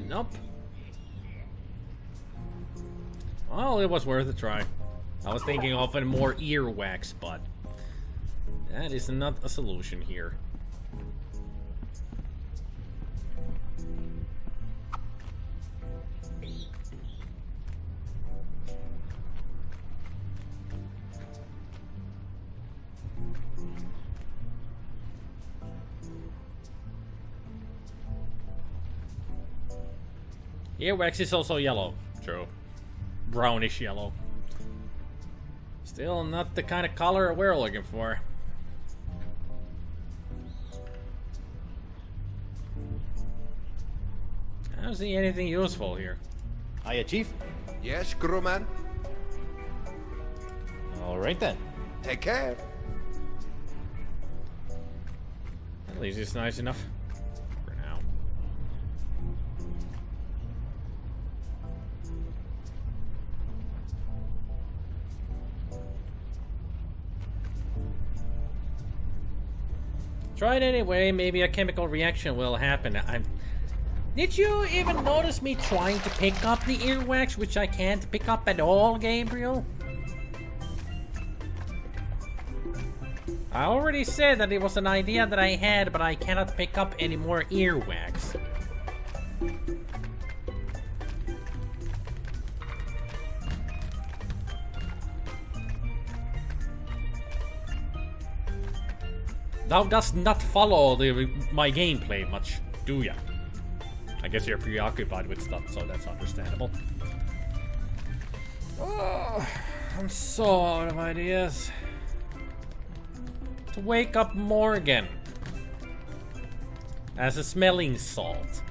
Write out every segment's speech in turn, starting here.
Nope. Well, it was worth a try. I was thinking of a more earwax, but that is not a solution here. Earwax is also yellow. True. Brownish yellow. Still not the kind of color we're looking for. I don't see anything useful here. Hiya, Chief. Yes, crewman. All right then. Take care. At least it's nice enough for now. Try it anyway, maybe a chemical reaction will happen. Did you even notice me trying to pick up the earwax, which I can't pick up at all, Gabriel? I already said that it was an idea that I had, but I cannot pick up any more earwax. Thou dost not follow my gameplay much, do ya? I guess you're preoccupied with stuff, so that's understandable. Oh, I'm so out of ideas. To wake up Morgan as a smelling salt.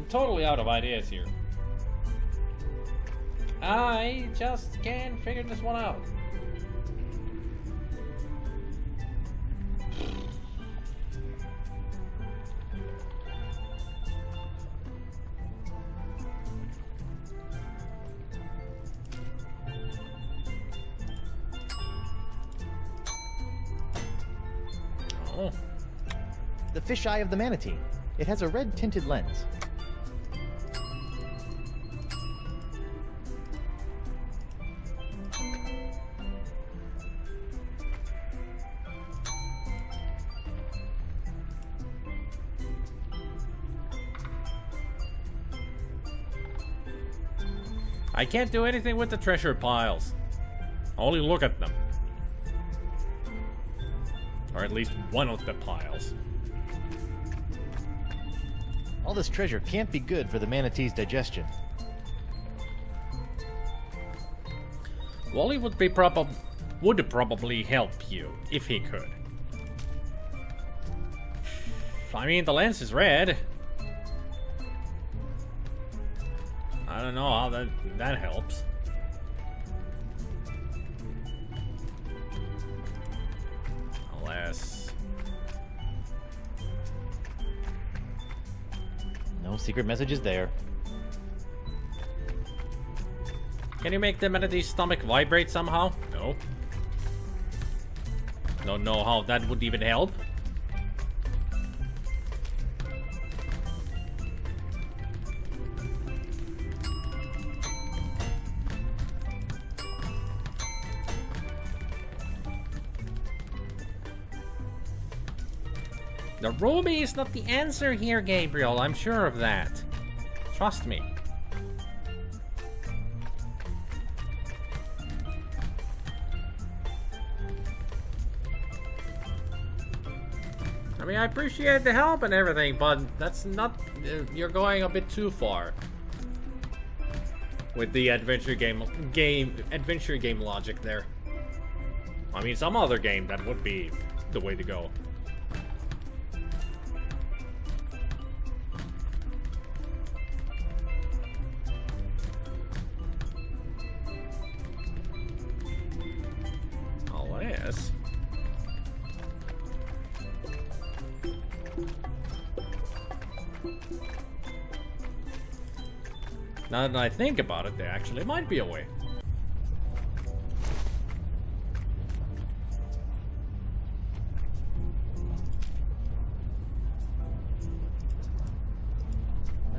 Totally out of ideas here. I just can't figure this one out. Oh. The fisheye of the manatee. It has a red tinted lens. I can't do anything with the treasure piles. Only look at them. Or at least one of the piles. All this treasure can't be good for the manatee's digestion. Wally would probably help you if he could. I mean, the lens is red. I don't know how that helps. Unless... No secret messages there. Can you make the manatee's stomach vibrate somehow? No. Don't know how that would even help. The ruby is not the answer here, Gabriel. I'm sure of that. Trust me. mean, I appreciate the help and everything, but that's not... you're going a bit too far. With the adventure game logic there. I mean, some other game, that would be the way to go. Unless... Now that I think about it, there actually might be a way.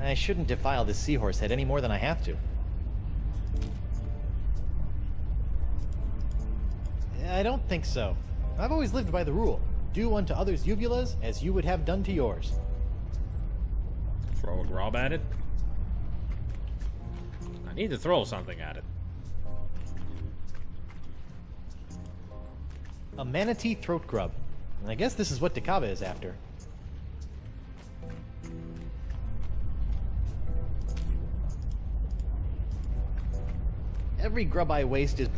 I shouldn't defile this seahorse head any more than I have to. I don't think so. I've always lived by the rule. Do unto others' uvulas as you would have done to yours. Throw a grub at it? I need to throw something at it. A manatee throat grub. I guess this is what Dakava is after. Every grub I waste is...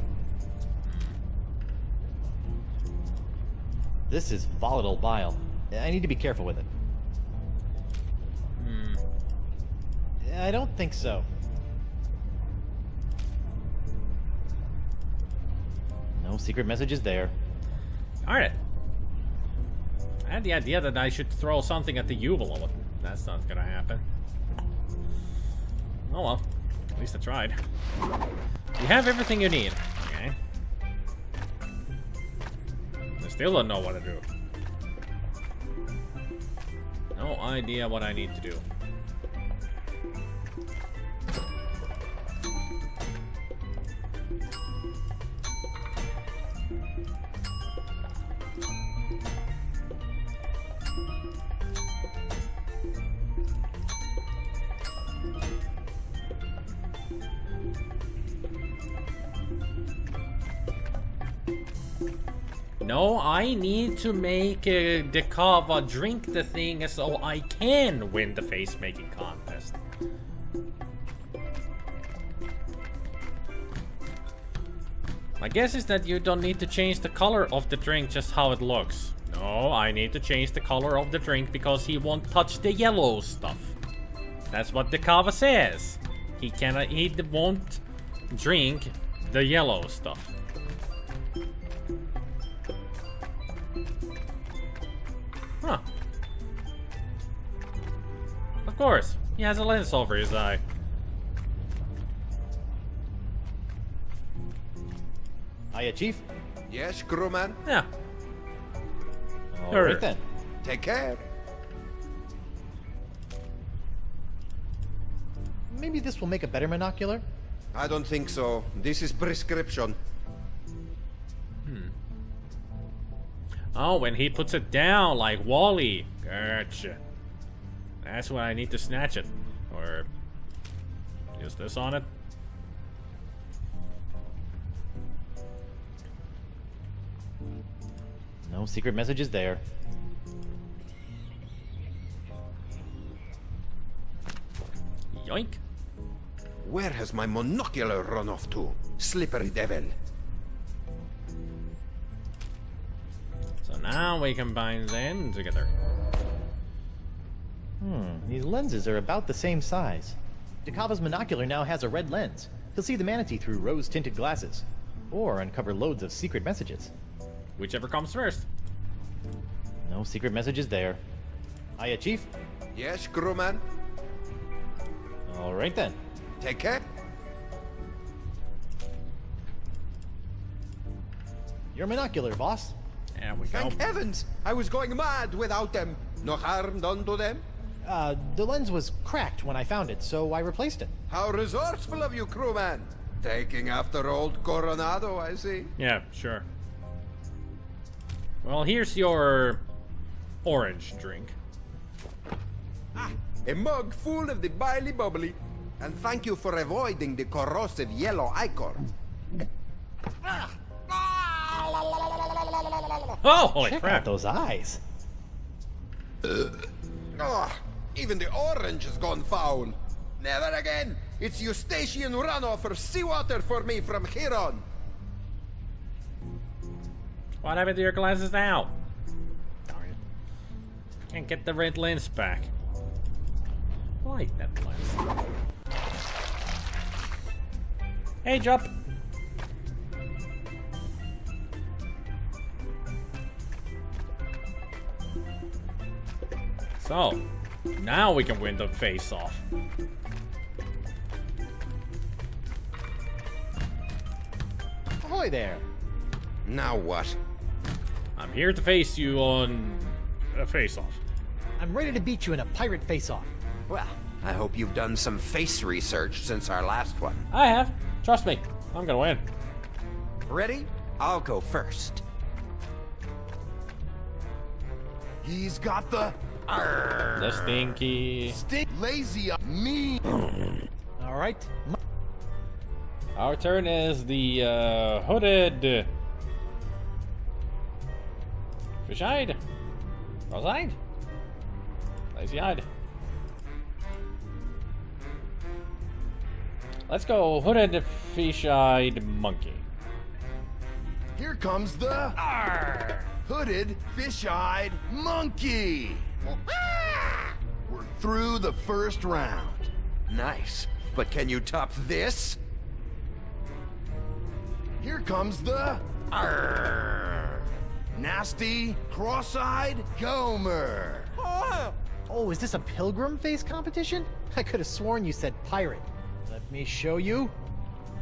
This is volatile bile. I need to be careful with it. I don't think so. No secret messages there. Alright. I had the idea that I should throw something at the uvula, but that's not gonna happen. Oh well. At least I tried. You have everything you need. Okay. I still don't know what to do. No idea what I need to do. No, I need to make the Kava drink the thing so I can win the face-making contest. My guess is that you don't need to change the color of the drink, just how it looks. No, I need to change the color of the drink because he won't touch the yellow stuff. That's what the Kava says. He won't drink the yellow stuff. Huh. Of course, he has a lens over his eye. Hiya, Chief. Yes, crewman? Yeah. All right then. Take care. Maybe this will make a better monocular? I don't think so. This is prescription. Oh, when he puts it down like Wally. Gotcha. That's when I need to snatch it. Or use this on it. No secret messages there. Yoink. Where has my monocular run off to? Slippery devil. So now we combine them together. These lenses are about the same size. Dakava's monocular now has a red lens. He'll see the manatee through rose-tinted glasses. Or uncover loads of secret messages. Whichever comes first. No secret messages there. Hiya, Chief. Yes, crewman? All right then. Take care. Your monocular, boss. There we go. Thank heavens! I was going mad without them. No harm done to them? The lens was cracked when I found it, so I replaced it. How resourceful of you, crewman! Taking after old Coronado, I see. Yeah, sure. Well, here's your orange drink. Ah, a mug full of the biley bubbly. And thank you for avoiding the corrosive yellow ichor. Oh, holy Check crap. out those eyes. Oh, even the orange has gone foul. Never again. It's Eustachian runoff or seawater for me from here on. What happened to your glasses now? Darn it. Can't get the red lens back. I like that lens. Hey, jump! So, now we can win the face-off. Ahoy there! Now what? I'm here to face you on a face-off. I'm ready to beat you in a pirate face-off. Well, I hope you've done some face research since our last one. I have. Trust me, I'm gonna win. Ready? I'll go first. He's got the The stinky. lazy me. Alright. Our turn is the hooded fish-eyed, cross-eyed, lazy-eyed. Let's go hooded fish-eyed monkey. Here comes the hooded, fish-eyed monkey. We're through the first round. Nice. But can you top this? Here comes the nasty, cross-eyed Gomer. Oh, is this a pilgrim face competition? I could have sworn you said pirate. Let me show you.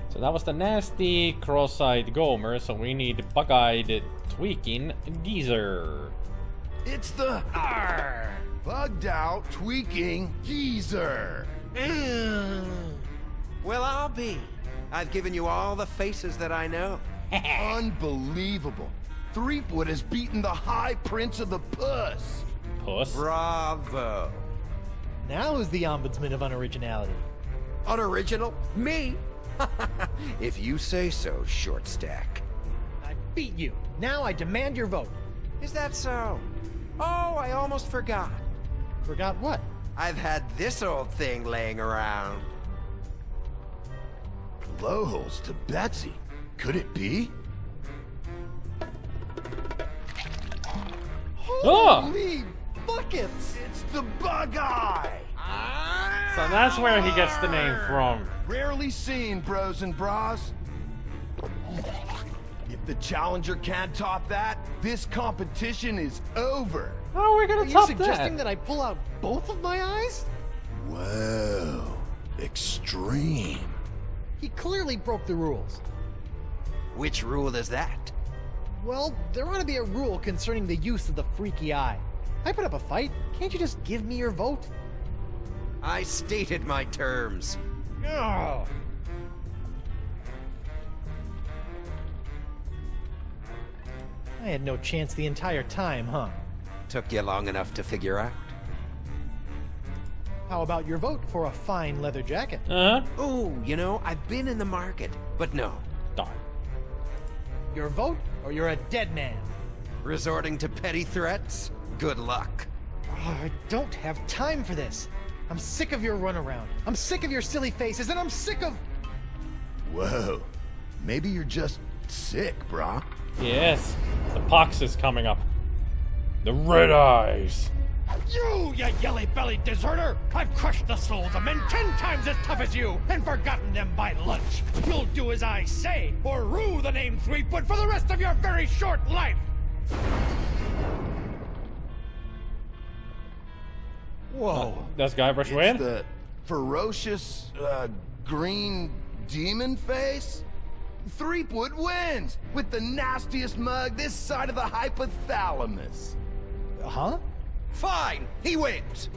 So that was the nasty cross-eyed Gomer, so we need bug-eyed tweaking geezer. It's the bugged out, tweaking geezer. Well, I'll be. I've given you all the faces that I know. Unbelievable. Threepwood has beaten the High Prince of the Puss. Puss. Bravo. Now who's the ombudsman of unoriginality? Unoriginal? Me? If you say so, short stack. I beat you. Now I demand your vote. Is that so? Oh, I almost forgot. Forgot what? I've had this old thing laying around. Blowholes to Betsy. Could it be? Oh! Holy buckets! It's the Bug Eye! So that's where he gets the name from. Rarely seen, bros and bras. If the challenger can't top that, this competition is over. How are we gonna Are you top suggesting that? that I pull out both of my eyes? Whoa, extreme. He clearly broke the rules. Which rule is that? Well, there ought to be a rule concerning the use of the freaky eye. I put up a fight. Can't you just give me your vote? I stated my terms. Oh. I had no chance the entire time, huh? Took you long enough to figure out. How about your vote for a fine leather jacket? Uh-huh. Oh, you know, I've been in the market, but no. Darn. Your vote, or you're a dead man? Resorting to petty threats? Good luck. Oh, I don't have time for this. I'm sick of your runaround. I'm sick of your silly faces, and I'm sick of... Whoa, maybe you're just sick, brah. Yes. The pox is coming up. The red eyes. You yelly-bellied deserter! I've crushed the souls of men 10 times as tough as you, and forgotten them by lunch. You'll do as I say, or rue the name Threepwood for the rest of your very short life! Whoa. Does Guybrush It's win? the ferocious, green demon face? Threepwood wins with the nastiest mug this side of the hypothalamus. Huh? Fine, he wins.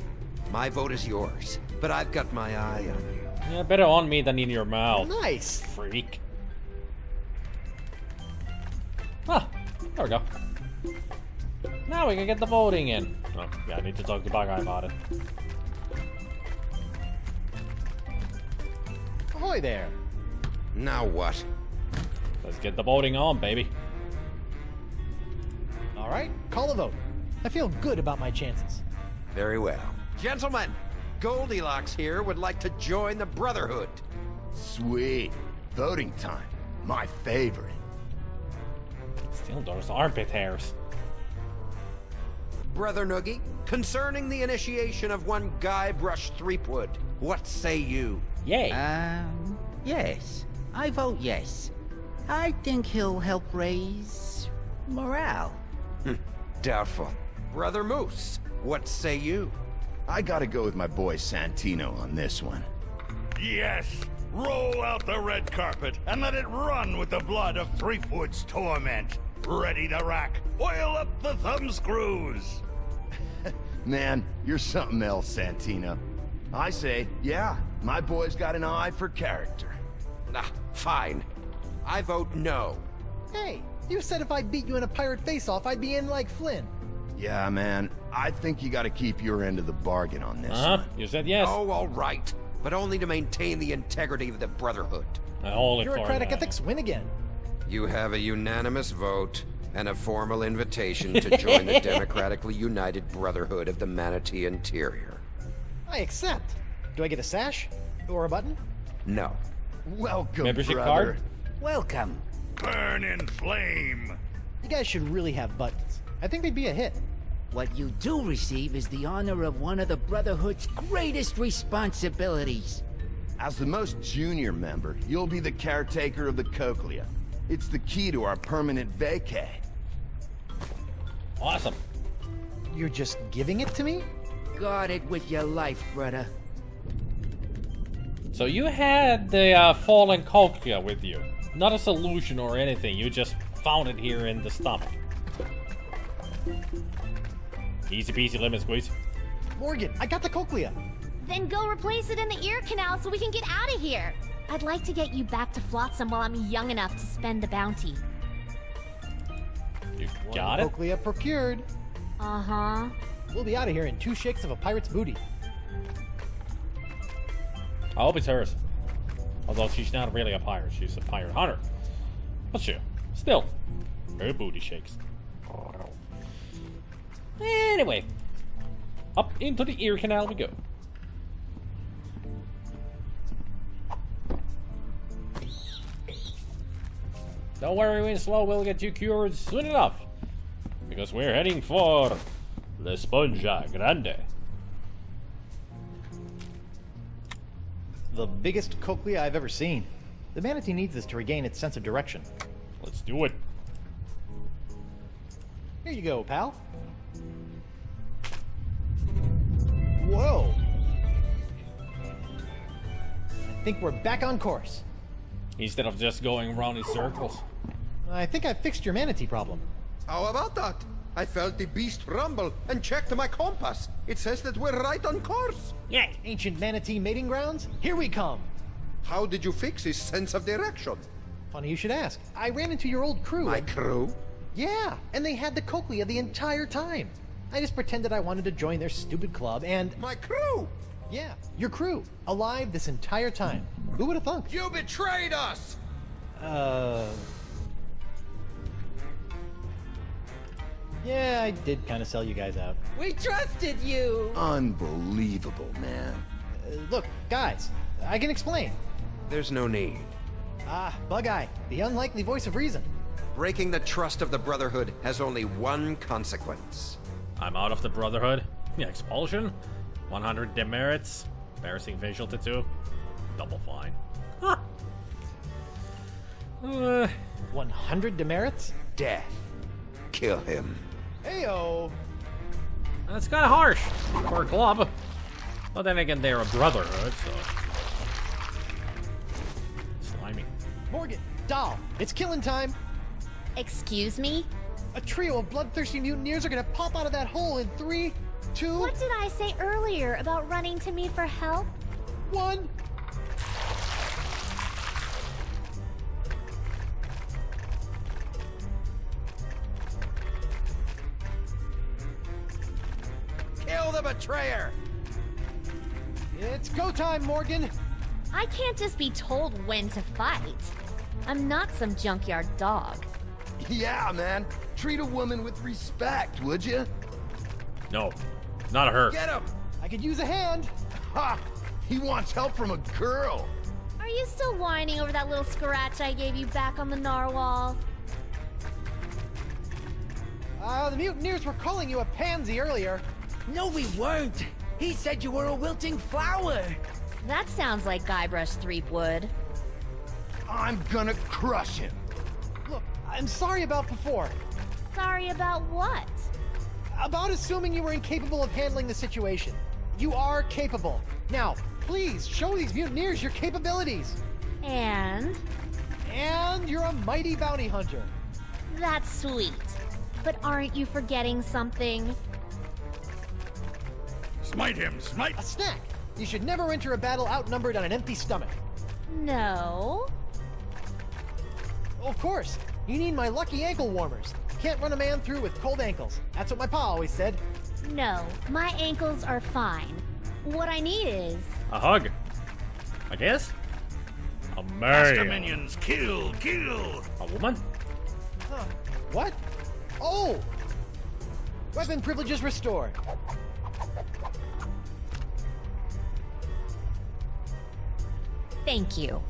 My vote is yours, but I've got my eye on you. Yeah, better on me than in your mouth. Nice. Freak. Ah, there we go. Now we can get the voting in. Oh, yeah, I need to talk to Bug Eye about it. Ahoy there. Now what? Let's get the voting on, baby. All right, call a vote. I feel good about my chances. Very well. Gentlemen, Goldilocks here would like to join the Brotherhood. Sweet. Voting time. My favorite. Still those armpit hairs. Brother Noogie, concerning the initiation of one Guybrush Threepwood, what say you? Yay. Yes. I vote yes. I think he'll help raise morale. Doubtful. Brother Moose, what say you? I gotta go with my boy Santino on this one. Yes! Roll out the red carpet and let it run with the blood of Threepwood's torment. Ready to rack. Oil up the thumb screws. Man, you're something else, Santino. I say, yeah, my boy's got an eye for character. Fine. I vote no. Hey, you said if I beat you in a pirate face-off, I'd be in like Flynn. Yeah, man, I think you gotta keep your end of the bargain on this one. You said yes. Oh, all right. But only to maintain the integrity of the Brotherhood. Bureaucratic ethics win again. You have a unanimous vote and a formal invitation to join the democratically united Brotherhood of the Manatee Interior. I accept. Do I get a sash? Or a button? No. Welcome, Membership brother. card? Welcome. Burn in flame. You guys should really have buttons. I think they'd be a hit. What you do receive is the honor of one of the Brotherhood's greatest responsibilities. As the most junior member, you'll be the caretaker of the Cochlea. It's the key to our permanent vacay. Awesome. You're just giving it to me? Guard it with your life, brother. So you had the fallen cochlea with you. Not a solution or anything. You just found it here in the stomach. Easy peasy lemon squeeze. Morgan, I got the cochlea. Then go replace it in the ear canal so we can get out of here. I'd like to get you back to Flotsam while I'm young enough to spend the bounty. You got it? Cochlea procured. Uh-huh. We'll be out of here in 2 shakes of a pirate's booty. I hope it's hers. Although she's not really a pirate, she's a pirate hunter. But still, her booty shakes. Anyway, up into the ear canal we go. Don't worry, Winslow, we'll get you cured soon enough. Because we're heading for La Sponja Grande. The biggest cochlea I've ever seen. The manatee needs this to regain its sense of direction. Let's do it. Here you go, pal. Whoa! I think we're back on course. Instead of just going around in circles. I think I fixed your manatee problem. How about that? I felt the beast rumble and checked my compass. It says that we're right on course. Yay! Ancient manatee mating grounds, here we come! How did you fix his sense of direction? Funny you should ask. I ran into your old crew. My crew? Yeah, and they had the cochlea the entire time. I just pretended I wanted to join their stupid club and... My crew? Yeah, your crew. Alive this entire time. Who would have thunk? You betrayed us! Yeah, I did kind of sell you guys out. We trusted you! Unbelievable, man. Look, guys, I can explain. There's no need. Bug-Eye, the unlikely voice of reason. Breaking the trust of the Brotherhood has only one consequence. I'm out of the Brotherhood. Yeah, expulsion. 100 demerits. Embarrassing facial tattoo. Double fine. Huh. 100 demerits? Death. Kill him. Heyo! That's kind of harsh for a club. But then again, they're a Brotherhood, so... Slimy. Morgan, Doll, it's killing time! Excuse me? A trio of bloodthirsty mutineers are gonna pop out of that hole in 3, 2, What did I say earlier about running to me for help? 1. Kill the betrayer! It's go time, Morgan! I can't just be told when to fight. I'm not some junkyard dog. Yeah, man. Treat a woman with respect, would you? No. Not her. Get him! I could use a hand. Ha! He wants help from a girl. Are you still whining over that little scratch I gave you back on the narwhal? The mutineers were calling you a pansy earlier. No, we weren't. He said you were a wilting flower. That sounds like Guybrush Threepwood. I'm gonna crush him. Look, I'm sorry about before. Sorry about what? About assuming you were incapable of handling the situation. You are capable. Now, please show these mutineers your capabilities. And? And you're a mighty bounty hunter. That's sweet. But aren't you forgetting something? Smite him, smite! A snack. You should never enter a battle outnumbered on an empty stomach. No. Of course. You need my lucky ankle warmers. Can't run a man through with cold ankles. That's what my pa always said. No, my ankles are fine. What I need is... A hug. I guess? A Master male. minions, kill, kill! A woman? Huh. What? Oh! Weapon privileges restored. Thank you.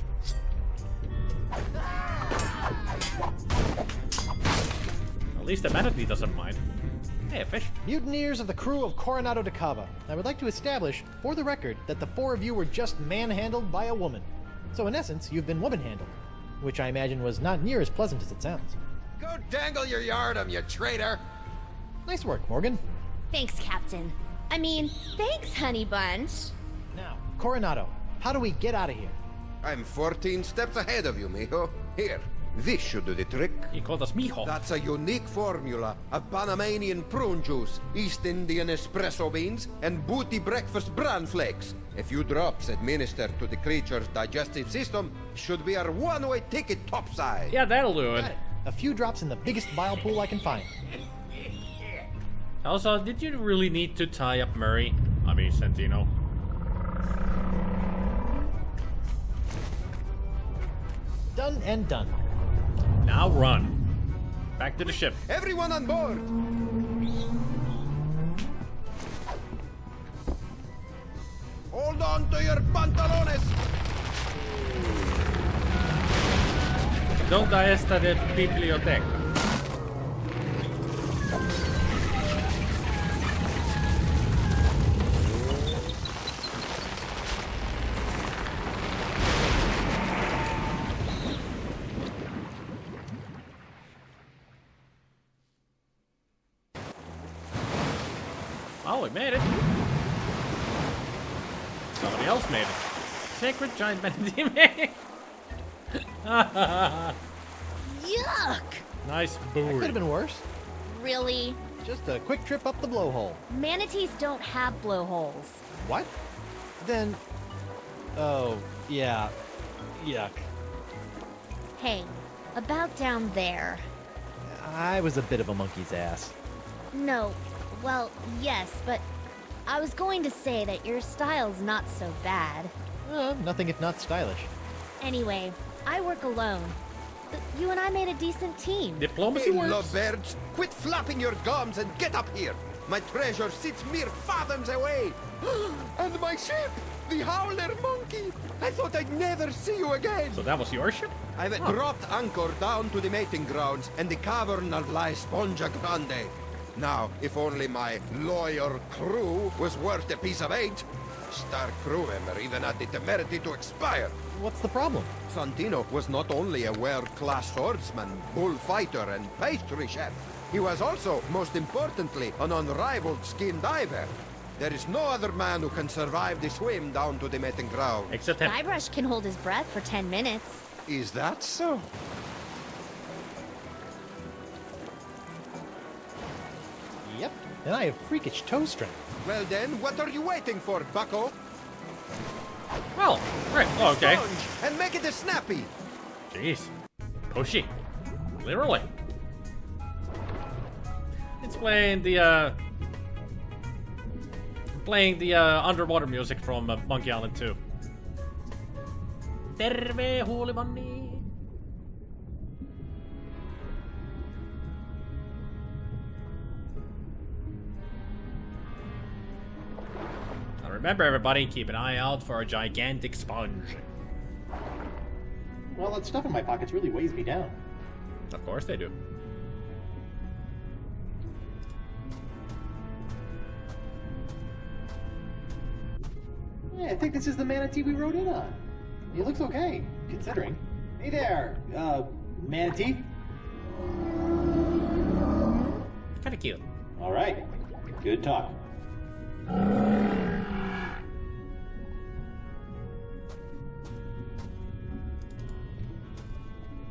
At least the manatee doesn't mind. Hey, a fish. Mutineers of the crew of Coronado de Cava. I would like to establish, for the record, that the four of you were just manhandled by a woman. So in essence, you've been woman-handled. Which I imagine was not near as pleasant as it sounds. Go dangle your yardum, you traitor! Nice work, Morgan. Thanks, Captain. I mean, thanks, Honey Bunch. Now, Coronado, how do we get out of here? I'm 14 steps ahead of you, mijo. Here, this should do the trick. He called us mijo. That's a unique formula of Panamanian prune juice, East Indian espresso beans, and booty breakfast bran flakes. A few drops administered to the creature's digestive system should be our one-way ticket topside. Yeah, that'll do it. Got it. A few drops in the biggest bile pool I can find. Also, did you really need to tie up Murray? I mean, Santino. Done and done. Now run. Back to the ship. Everyone on board! Hold on to your pantalones! ¿Dónde está la biblioteca? Oh, we made it. Somebody else made it. Sacred giant manatee made. Yuck! Nice Could have booty. been worse. Really? Just a quick trip up the blowhole. Manatees don't have blowholes. What? Then... Oh, yeah. Yuck. Hey, about down there. I was a bit of a monkey's ass. No, well, yes, but I was going to say that your style's not so bad. Nothing if not stylish. Anyway, I work alone. You and I made a decent team. Diplomacy Hey, works. lovebirds, quit flapping your gums and get up here! My treasure sits mere fathoms away! And my ship! The Howler Monkey! I thought I'd never see you again! So that was your ship? I've dropped anchor down to the mating grounds and the cavern of La Esponja Grande. Now, if only my lawyer crew was worth a piece of eight. Star crew member even had the temerity to expire. What's the problem? Santino was not only a world-class swordsman, bullfighter, and pastry chef. He was also, most importantly, an unrivaled skin diver. There is no other man who can survive the swim down to the mating ground. Except him. Guybrush can hold his breath for 10 minutes. Is that so? Yep. And I have freakish toe strength. Well then, what are you waiting for, bucko? Well, right. Oh, okay. Sponge, and make it a snappy. Jeez. Pushy. Literally. It's playing the underwater music from Monkey Island 2. Terve huulimanni. Remember, everybody, keep an eye out for a gigantic sponge. Well, that stuff in my pockets really weighs me down. Of course they do. Yeah, I think this is the manatee we rode in on. He looks okay, considering. Hey there, manatee. Kinda cute. All right, good talk.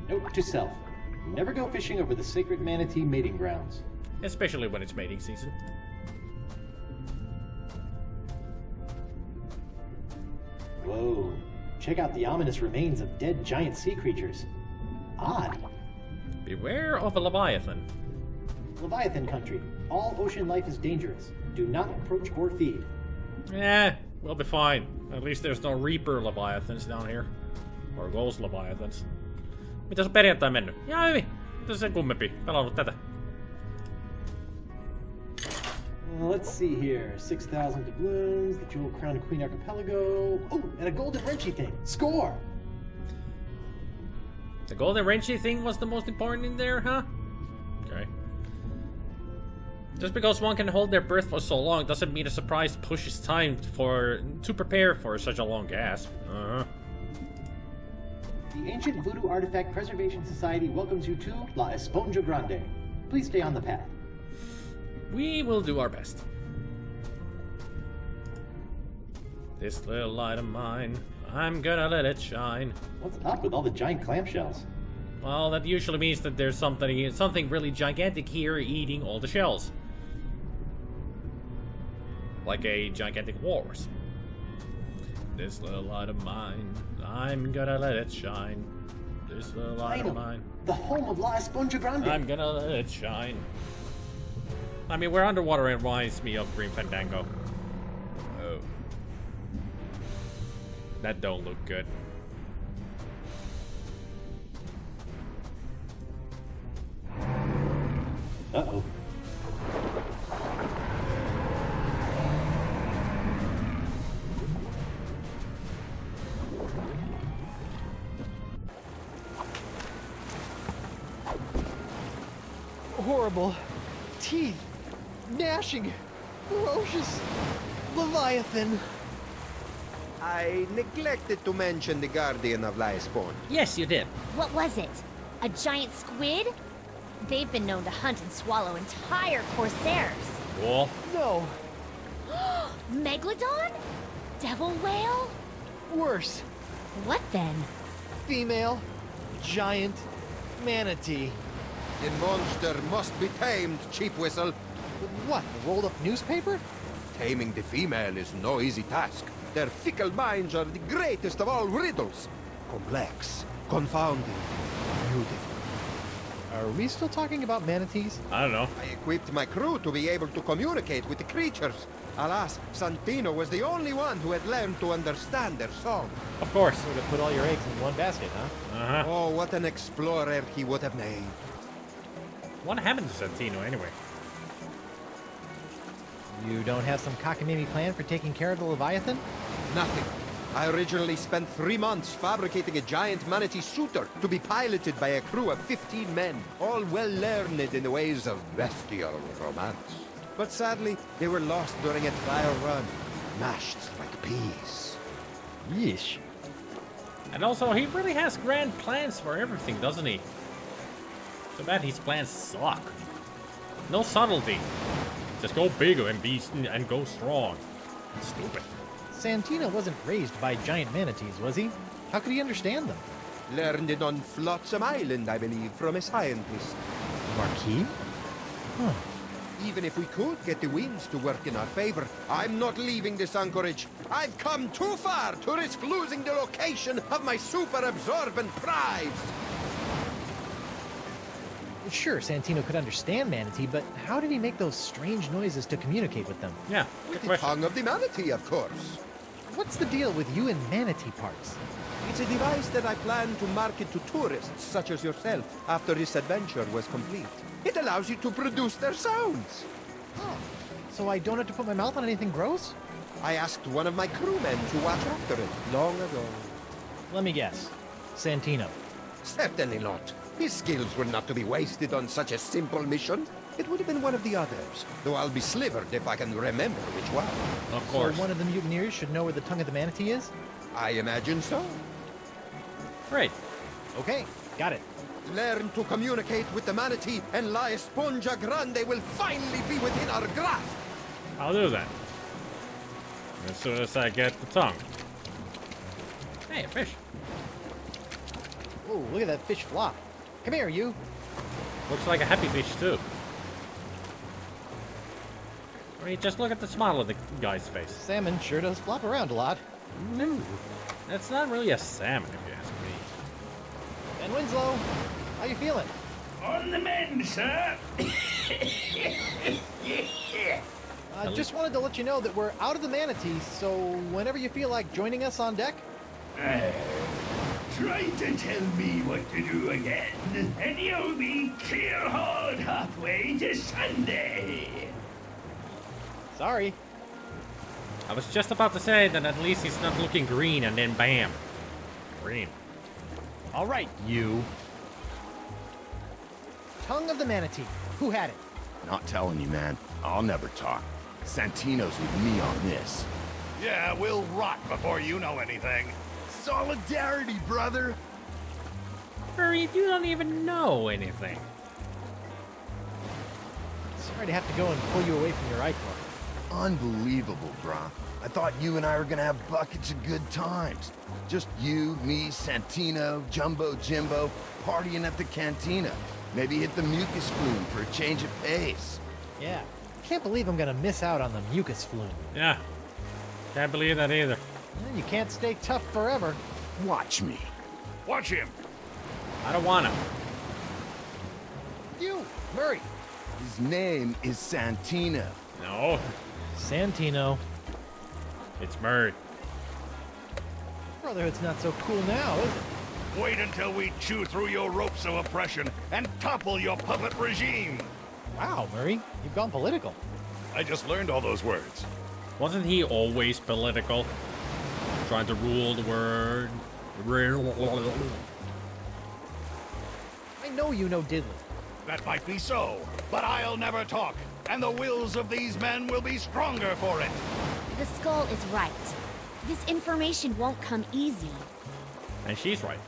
Note to self. Never go fishing over the sacred manatee mating grounds. Especially when it's mating season. Whoa. Check out the ominous remains of dead giant sea creatures. Odd. Beware of a Leviathan. Leviathan country. All ocean life is dangerous. Do not approach or feed. Eh, we'll be fine. At least there's no Reaper Leviathans down here. Or Ghost Leviathans. Mitäs on perjantai mennyt? Ihan hyvin. Mitäs sen kummempi? Pelannut tätä. Let's see here. 6,000 doubloons, the Jewel Crown Queen Archipelago. Oh, and a golden wrenchy thing. Score! The golden wrenchy thing was the most important in there, huh? Okay. Just because one can hold their breath for so long doesn't mean a surprise push is timed to prepare for such a long gasp. The Ancient Voodoo Artifact Preservation Society welcomes you to La Esponja Grande. Please stay on the path. We will do our best. This little light of mine, I'm gonna let it shine. What's up with all the giant clamshells? Well, that usually means that there's something really gigantic here eating all the shells. Like a gigantic walrus. This little light of mine, I'm gonna let it shine. This little light of mine. The home of La Esponja Grande. I'm gonna let it shine. I mean, we're underwater and it reminds me of Green Fandango. Oh. That don't look good. Uh-oh. Horrible. Teeth. Gnashing. Ferocious. Leviathan. I neglected to mention the Guardian of La Esponja. Yes, you did. What was it? A giant squid? They've been known to hunt and swallow entire corsairs. Cool. No. Megalodon? Devil whale? Worse. What then? Female. Giant. Manatee. The monster must be tamed, cheap whistle. With what? A rolled up newspaper? Taming the female is no easy task. Their fickle minds are the greatest of all riddles. Complex, confounding, beautiful. Are we still talking about manatees? I don't know. I equipped my crew to be able to communicate with the creatures. Alas, Santino was the only one who had learned to understand their song. Of course. Would have put all your eggs in one basket, huh? Uh-huh. Oh, what an explorer he would have made. What happened to Santino anyway? You don't have some cockamamie plan for taking care of the Leviathan? Nothing. I originally spent 3 months fabricating a giant manatee suitor to be piloted by a crew of 15 men, all well learned in the ways of bestial romance. But sadly, they were lost during a trial run, mashed like peas. Yeesh. And also, he really has grand plans for everything, doesn't he? Too bad his plans suck. No subtlety. Just go bigger and go strong. Stupid. Santino wasn't raised by giant manatees, was he? How could he understand them? Learned it on Flotsam Island, I believe, from a scientist. Marquis? Huh. Even if we could get the winds to work in our favor, I'm not leaving this anchorage. I've come too far to risk losing the location of my super-absorbent prize. Sure, Santino could understand manatee, but how did he make those strange noises to communicate with them? Yeah, With good the question. tongue of the manatee, of course. What's the deal with you and manatee parts? It's a device that I plan to market to tourists such as yourself after this adventure was complete. It allows you to produce their sounds. Oh, so I don't have to put my mouth on anything gross? I asked one of my crewmen to watch after it long ago. Let me guess. Santino. Certainly not. His skills were not to be wasted on such a simple mission. It would have been one of the others, though I'll be slivered if I can remember which one. Of course. So one of the mutineers should know where the tongue of the manatee is? I imagine so. Great. Okay, got it. Learn to communicate with the manatee, and La Esponja Grande will finally be within our grasp. I'll do that. As soon as I get the tongue. Hey, a fish. Ooh, look at that fish flop. Come here, you. Looks like a happy fish, too. I mean, just look at the smile of the guy's face. Salmon sure does flop around a lot. No. That's not really a salmon, if you ask me. Ben Winslow, how you feeling? On the mend, sir. Just wanted to let you know that we're out of the manatee, so whenever you feel like joining us on deck. Try to tell me what to do again, and you'll be clear-hauled halfway to Sunday. Sorry. I was just about to say that at least he's not looking green, and then bam. Green. All right, you. Tongue of the manatee. Who had it? Not telling you, man. I'll never talk. Santino's with me on this. Yeah, we'll rot before you know anything. Solidarity, brother! Murray, you don't even know anything. Sorry to have to go and pull you away from your icon. Unbelievable, brah. I thought you and I were gonna have buckets of good times. Just you, me, Santino, Jumbo Jimbo, partying at the cantina. Maybe hit the mucus flume for a change of pace. Yeah. Can't believe I'm gonna miss out on the mucus flume. Yeah. Can't believe that either. Well, you can't stay tough forever. Watch me. Watch him. I don't wanna. You, Murray. His name is Santino. No. Santino. It's Murray. Brotherhood's not so cool now, is it? Wait until we chew through your ropes of oppression and topple your puppet regime. Wow, Murray. You've gone political. I just learned all those words. Wasn't he always political? Trying to rule the world. I know you know diddly. That might be so, but I'll never talk, and the wills of these men will be stronger for it. The skull is right. This information won't come easy. And she's right.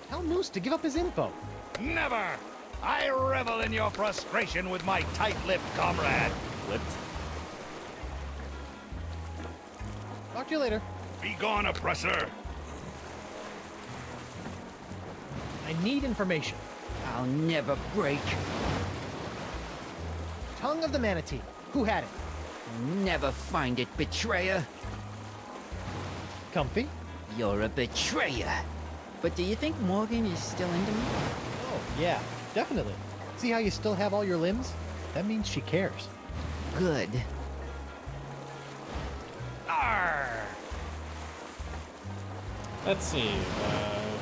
Tell Moose to give up his info. Never! I revel in your frustration with my tight-lipped comrade. Lipped. Talk to you later. Be gone, oppressor. I need information. I'll never break. Tongue of the manatee. Who had it? Never find it, betrayer. Comfy? You're a betrayer. But do you think Morgan is still into me? Oh, yeah, definitely. See how you still have all your limbs? That means she cares. Good. Arr! Let's see.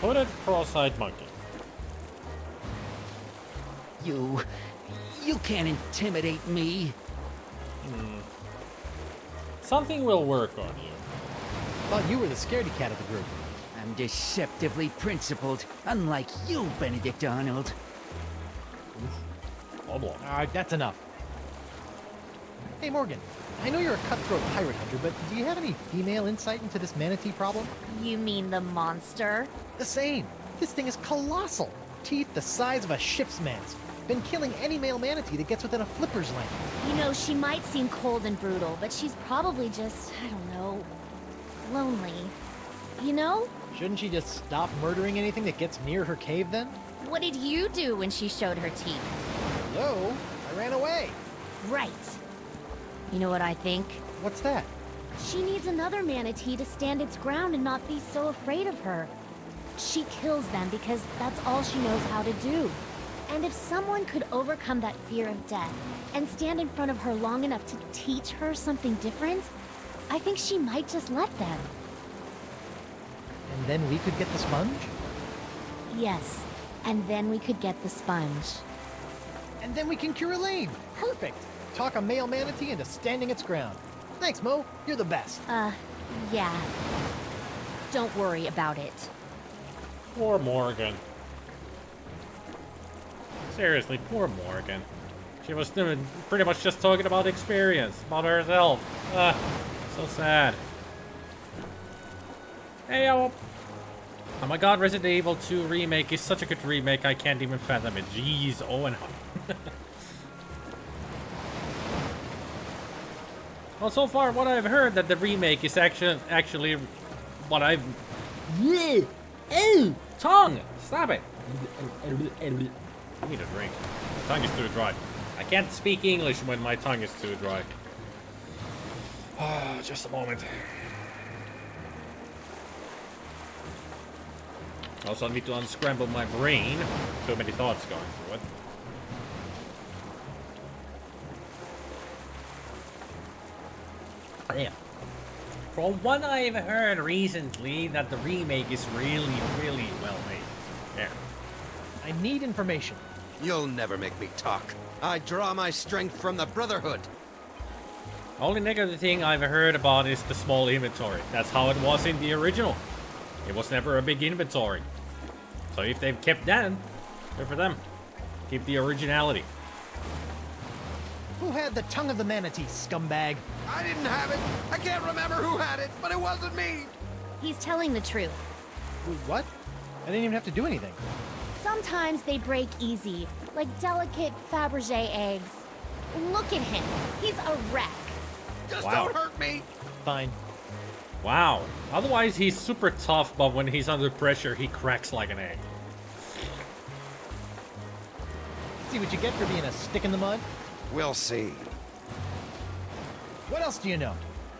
Hooded cross-eyed monkey. You can't intimidate me. Something will work on you. Thought you were the scaredy cat of the group. I'm deceptively principled, unlike you, Benedict Arnold. Blah. Alright, that's enough. Hey, Morgan. I know you're a cutthroat pirate hunter, but do you have any female insight into this manatee problem? You mean the monster? The same. This thing is colossal. Teeth the size of a ship's mast. Been killing any male manatee that gets within a flipper's length. You know, she might seem cold and brutal, but she's probably just, I don't know, lonely. You know? Shouldn't she just stop murdering anything that gets near her cave then? What did you do when she showed her teeth? Hello? I ran away. Right. You know what I think? What's that? She needs another manatee to stand its ground and not be so afraid of her. She kills them because that's all she knows how to do. And if someone could overcome that fear of death and stand in front of her long enough to teach her something different, I think she might just let them. And then we could get the sponge? Yes, and then we could get the sponge. And then we can cure Elaine. Perfect. Talk a male manatee into standing its ground. Thanks, Mo. You're the best. Yeah. Don't worry about it. Poor Morgan. Seriously, poor Morgan. She was pretty much just talking about experience, about herself. So sad. Hey, yo. Oh my god, Resident Evil 2 remake is such a good remake, I can't even fathom it. Jeez, Owen. Well, so far, what I've heard that the remake is actually what I've... Ew! Tongue! Stop it! I need a drink. My tongue is too dry. I can't speak English when my tongue is too dry. Just a moment. Also, I need to unscramble my brain. Too many thoughts going through it. Yeah. From what I've heard recently, that the remake is really, really well made. Yeah. I need information. You'll never make me talk. I draw my strength from the Brotherhood. Only negative thing I've heard about is the small inventory. That's how it was in the original. It was never a big inventory. So if they've kept that, good for them. Keep the originality. Who had the tongue of the manatee, scumbag? I didn't have it. I can't remember who had it, but it wasn't me. He's telling the truth. What? I didn't even have to do anything. Sometimes they break easy, like delicate Fabergé eggs. Look at him. He's a wreck. Just Wow. don't hurt me. Fine. Wow. Otherwise, he's super tough, but when he's under pressure, he cracks like an egg. See what you get for being a stick in the mud? We'll see. What else do you know?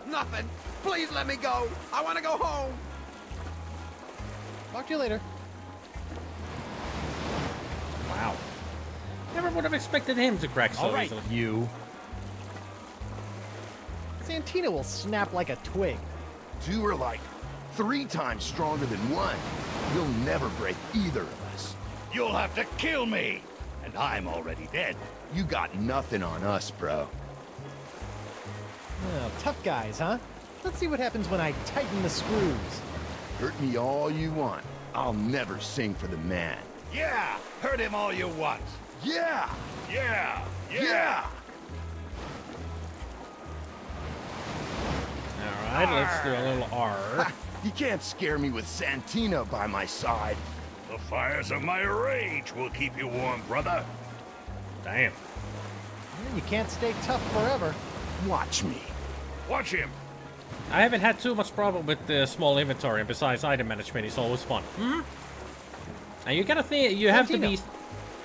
Nothing. Please let me go. I want to go home. Talk to you later. Wow. Never would have expected him to crack so All right, easily. you. Santina will snap like a twig. Two are like 3 times stronger than one. You'll never break either of us. You'll have to kill me, and I'm already dead. You got nothing on us, bro. Oh, tough guys, huh? Let's see what happens when I tighten the screws. Hurt me all you want. I'll never sing for the man. Yeah, hurt him all you want. Yeah! Yeah, Yeah! Alright, let's do a little R. Ha! You can't scare me with Santina by my side. The fires of my rage will keep you warm, brother. Damn. You can't stay tough forever. Watch me. Watch him. I haven't had too much problem with the small inventory, and besides, item management is always fun. And you gotta think, you have to be,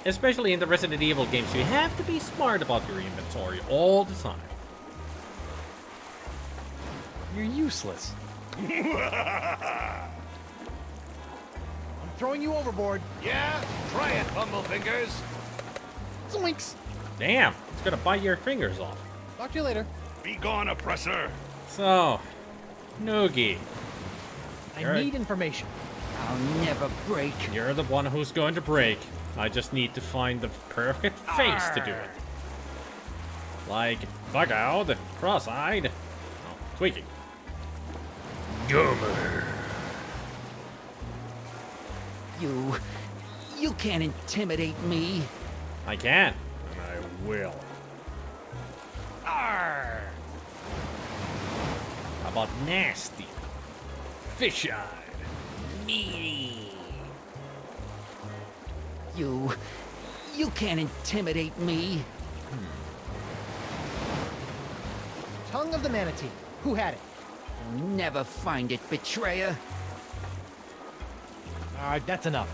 especially in the Resident Evil games, you have to be smart about your inventory all the time. You're useless. I'm throwing you overboard. Yeah, try it, Bumblefingers. Zoinks! Damn, it's gonna bite your fingers off. Talk to you later. Be gone, oppressor. So, Noogie, I You're right. need information. I'll never break. you're the one who's going to break. I just need to find the perfect face to do it. Like, bug out, cross-eyed, tweaking. You can't intimidate me. I can, and I will. Arr! How about nasty? Fish-eyed. Meaty. You can't intimidate me. Tongue of the manatee. Who had it? You'll never find it, betrayer. Alright, that's enough.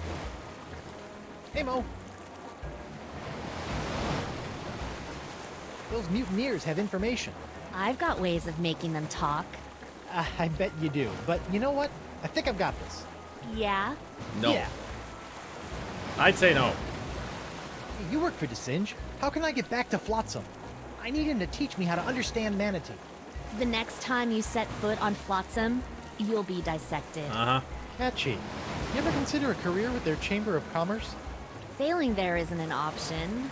Hey, Mo. Those mutineers have information. I've got ways of making them talk. I bet you do. But you know what? I think I've got this. Yeah? No. Yeah. I'd say no. Hey, you work for DeSinge. How can I get back to Flotsam? I need him to teach me how to understand manatee. The next time you set foot on Flotsam, you'll be dissected. Uh-huh. Catchy. You ever consider a career with their Chamber of Commerce? Failing there isn't an option.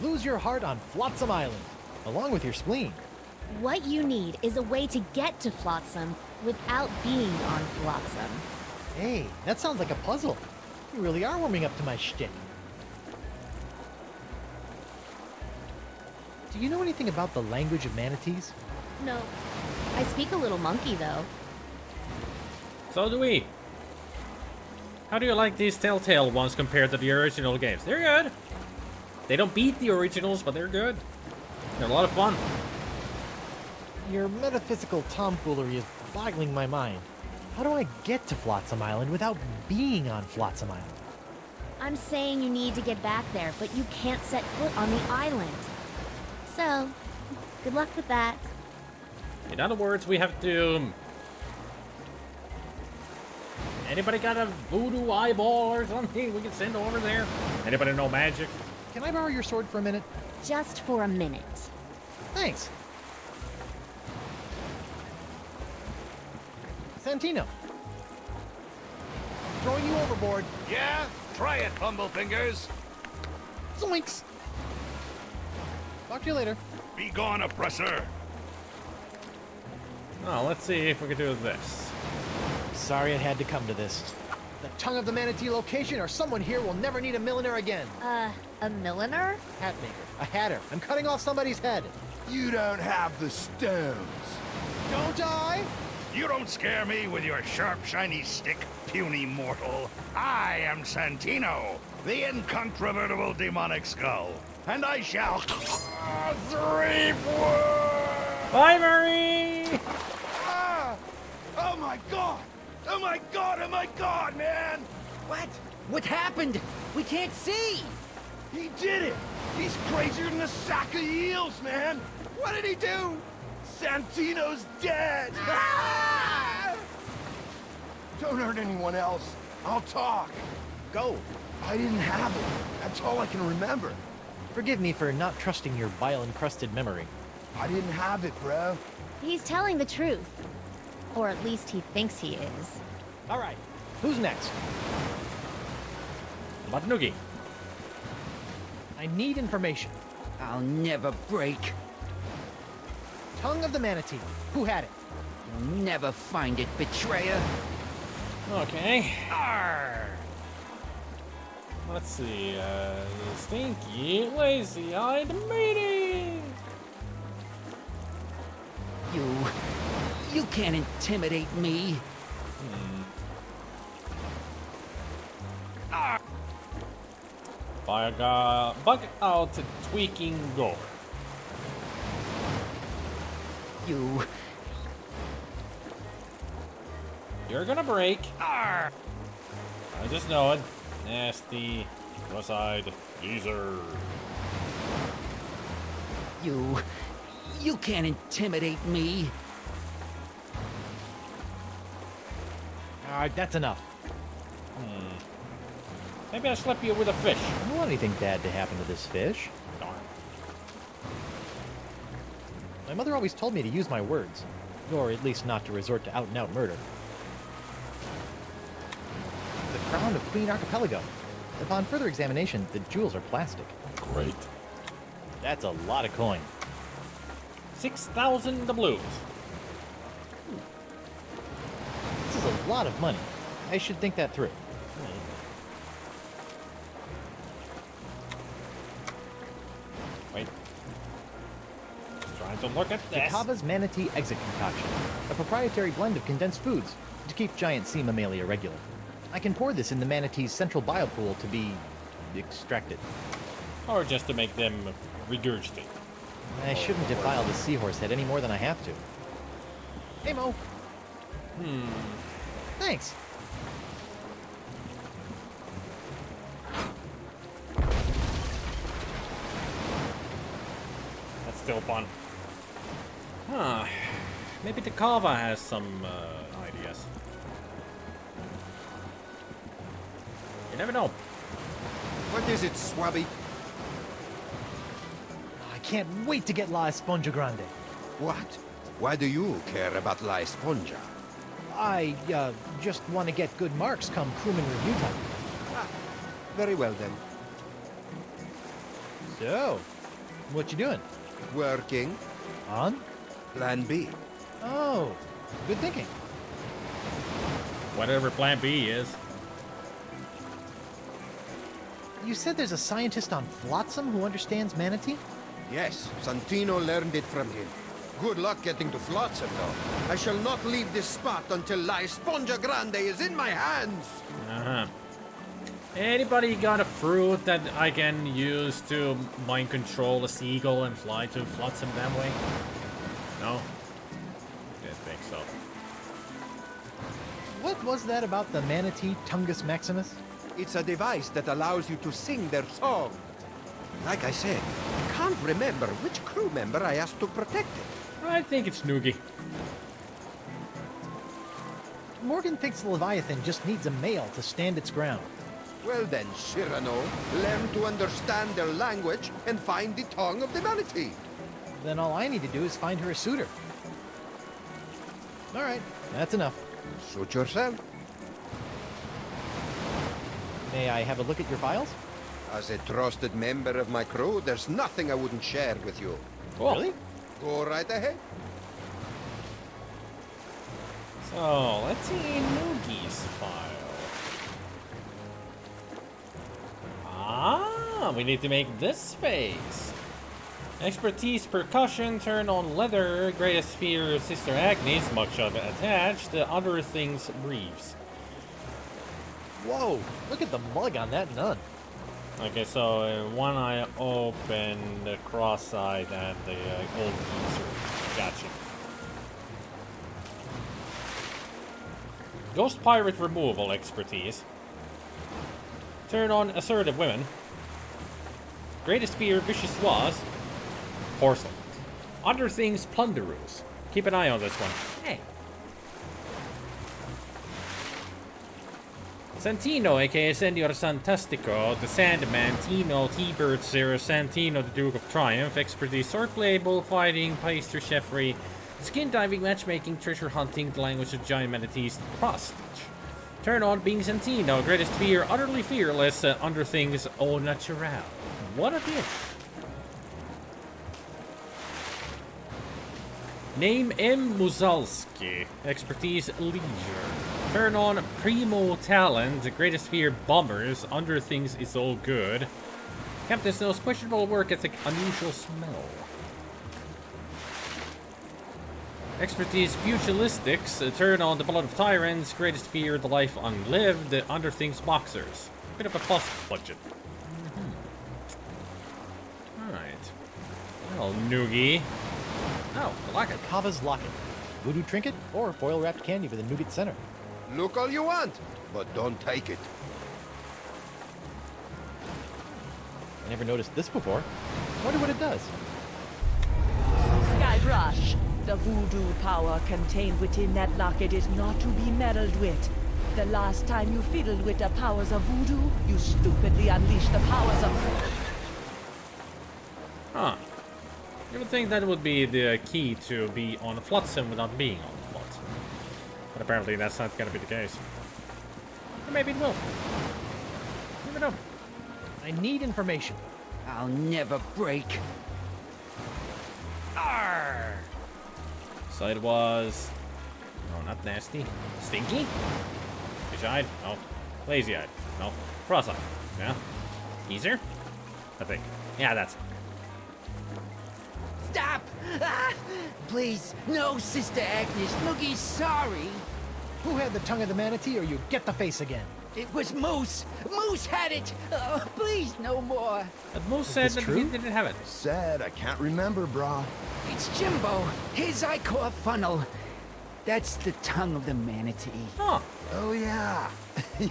Lose your heart on Flotsam Island, along with your spleen. What you need is a way to get to Flotsam without being on Flotsam. Hey, that sounds like a puzzle. You really are warming up to my shtick. Do you know anything about the language of manatees? No. I speak a little monkey, though. So do we. How do you like these Telltale ones compared to the original games? They're good. They don't beat the originals, but they're good. They're a lot of fun. Your metaphysical tomfoolery is boggling my mind. How do I get to Flotsam Island without being on Flotsam Island? I'm saying you need to get back there, but you can't set foot on the island. So, good luck with that. In other words, we have to... Anybody got a voodoo eyeball or something we can send over there? Anybody know magic? Can I borrow your sword for a minute? Just for a minute. Thanks. Santino. Throwing you overboard. Yeah? Try it, Bumblefingers. Zoinks! Talk to you later. Be gone, oppressor. Oh, let's see if we can do this. Sorry it had to come to this. The tongue of the manatee location, or someone here will never need a milliner again. A milliner? Hat maker. A hatter. I'm cutting off somebody's head. You don't have the stones. Don't I? You don't scare me with your sharp, shiny stick, puny mortal. I am Santino, the incontrovertible demonic skull, and I shall... Bye, Murray! Ah! Oh my god! Oh my god! Oh my god, man! What? What happened? We can't see! He did it! He's crazier than a sack of eels, man! What did he do? Santino's dead! Ah! Don't hurt anyone else. I'll talk. Go. I didn't have it. That's all I can remember. Forgive me for not trusting your bile-encrusted memory. I didn't have it, bro. He's telling the truth. Or at least he thinks he is. All right. Who's next? But Noogie. I need information. I'll never break. Tongue of the manatee. Who had it? You'll never find it, betrayer. Okay. Arr. Let's see. Stinky, lazy-eyed meaty. You can't intimidate me. Bug out tweaking gore. You're gonna break. Arr. I just know it. Nasty, cross-eyed geezer. You can't intimidate me. All right, that's enough. Maybe I'll slap you with a fish. I don't want anything bad to happen to this fish. Darn. My mother always told me to use my words, or at least not to resort to out-and-out murder. The crown of Queen Archipelago. Upon further examination, the jewels are plastic. Great. That's a lot of coin. 6,000 doubloons. This is a lot of money. I should think that through. Wait. Just trying to look at this. Kava's Manatee Exit Concoction, a proprietary blend of condensed foods to keep giant sea mammalia regular. I can pour this in the manatee's central biopool to be extracted. Or just to make them regurgitate. I shouldn't defile the seahorse head any more than I have to. Hey, Mo. Thanks. That's still fun. Huh. Maybe the Kava has some ideas. You never know. What is it, Swabby? I can't wait to get La Esponja Grande. What? Why do you care about La Esponja? I, just want to get good marks come crewman review time. Ah, very well then. So, what you doing? Working. On? Plan B. Oh, good thinking. Whatever plan B is. You said there's a scientist on Flotsam who understands manatee? Yes, Santino learned it from him. Good luck getting to Flotsam, though. I shall not leave this spot until La Esponja Grande is in my hands. Uh-huh. Anybody got a fruit that I can use to mind control a seagull and fly to Flotsam that way? No? Didn't think so. What was that about the manatee Tungus Maximus? It's a device that allows you to sing their song. Like I said, I can't remember which crew member I asked to protect it. I think it's Noogie. Morgan thinks the Leviathan just needs a male to stand its ground. Well then, Cyrano, learn to understand their language and find the tongue of the manatee. Then all I need to do is find her a suitor. All right, that's enough. Suit yourself. May I have a look at your files? As a trusted member of my crew, there's nothing I wouldn't share with you. Cool. Really? Go right ahead. So, let's see Noogie's file. Ah, we need to make this space. Expertise percussion, turn on leather, greatest fear, Sister Agnes, mugshot attached, the other things briefs. Whoa, look at the mug on that nun. Okay, so one eye open, the cross-eyed, and the old geezer. Gotcha. Ghost pirate removal expertise. Turn on assertive women. Greatest fear, vicious was. Porcelain. Other things, plunderers. Keep an eye on this one. Hey. Santino, aka Senor Santastico, the Sandman, Tino, T-Bird, Sarah, Santino, the Duke of Triumph, expertise, swordplay, bullfighting, pastry, cheffery, skin diving, matchmaking, treasure hunting, the language of giant manatees, cross stitch. Turn on being Santino, greatest fear, utterly fearless, under things, au naturel. What a bitch. Name M. Muzalski, expertise, leisure. Turn on primo talent, greatest fear, bombers, under things is all good. Captain Snow's questionable work ethic, unusual smell. Expertise, pugilistics, turn on the blood of tyrants, greatest fear, the life unlived, under things, boxers. Bit of a plus budget. Alright. Well, Noogie. Oh, the locket. Kava's locket. Voodoo trinket or foil-wrapped candy for the nougat center. Look all you want, but don't take it. I never noticed this before. Wonder what it does. Skybrush, the voodoo power contained within that locket is not to be meddled with. The last time you fiddled with the powers of voodoo, you stupidly unleashed the powers of... Huh. You would think that would be the key to be on Flotsam without being on Flotsam. But apparently that's not gonna be the case. Or maybe it will. Never know. I need information. I'll never break. Arr! So it was... No, not nasty. Stinky? Fish-eyed? No. Lazy-eyed? No. Cross-eyed? Yeah. Geezer? I think. Yeah, that's it. Stop! Ah! Please, no, Sister Agnes. Noogie's sorry. Who had the tongue of the manatee, or you get the face again? It was Moose. Moose had it. Oh, please, no more. But Moose said this that true? he didn't have it. Sad, I can't remember, brah. It's Jimbo. His I-core funnel. That's the tongue of the manatee. Huh. Oh, yeah.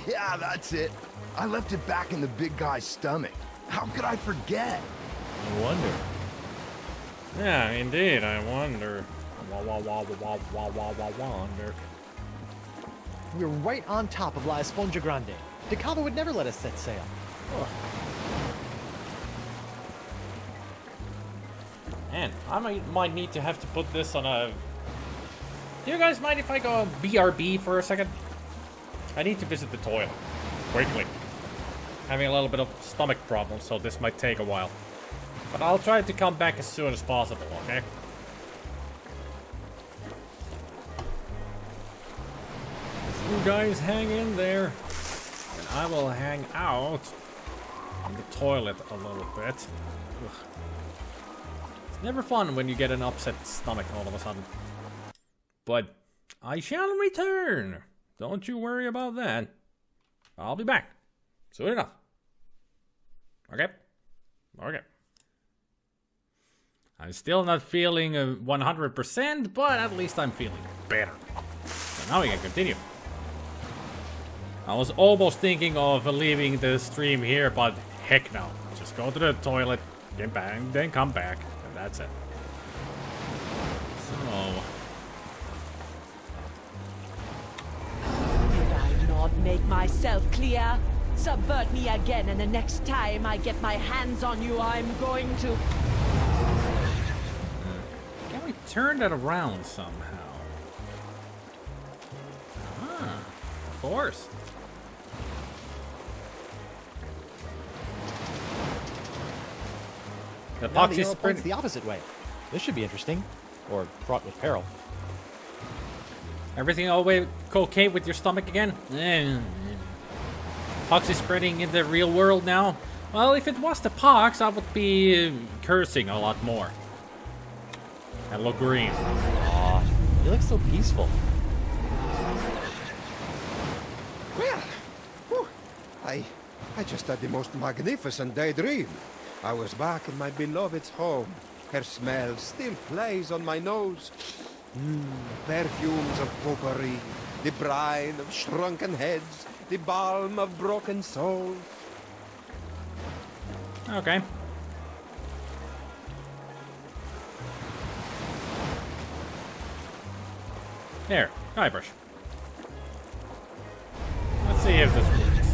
Yeah, that's it. I left it back in the big guy's stomach. How could I forget? No wonder. Yeah, indeed, I wonder. Wonder. We're right on top of La Esponja Grande. Decava would never let us set sail. Man, I might need to have to put this on a... Do you guys mind if I go BRB for a second? I need to visit the toilet. Quickly. Having a little bit of stomach problems, so this might take a while. But I'll try to come back as soon as possible, okay? guys hang in there. And I will hang out in the toilet a little bit. Ugh. It's never fun when you get an upset stomach all of a sudden. But I shall return. Don't you worry about that. I'll be back. Soon enough. Okay? Okay. I'm still not feeling 100%, but at least I'm feeling better. So now we can continue. I was almost thinking of leaving the stream here, but heck no. Just go to the toilet, get back, and then come back, and that's it. So... Did I not make myself clear? Subvert me again, and the next time I get my hands on you, I'm going to... Can we turn that around somehow? Ah, of course. The Now the epoxy arrow points sprint. the opposite way. This should be interesting. Or fraught with peril. Everything all the way okay with your stomach again? Pox is spreading in the real world now. Well, if it was the pox, I would be cursing a lot more. And look green. Aw, you look so peaceful. Well, whew, I just had the most magnificent daydream. I was back in my beloved's home. Her smell still plays on my nose. Perfumes of potpourri, the brine of shrunken heads, the balm of broken souls. Okay. There, Guybrush. Let's see if this works.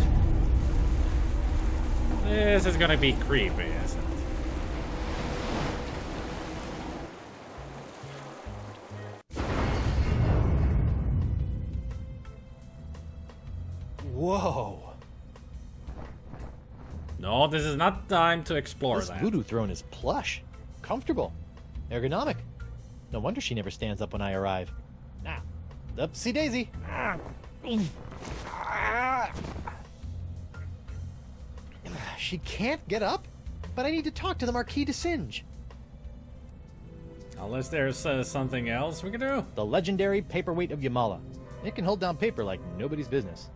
This is gonna be creepy, isn't it? Whoa. No, this is not time to explore This that. voodoo throne is plush, comfortable, ergonomic. No wonder she never stands up when I arrive. Nah, upsy daisy. She can't get up, but I need to talk to the Marquis de Singe. Unless there's something else we can do. The legendary paperweight of Yamala. It can hold down paper like nobody's business.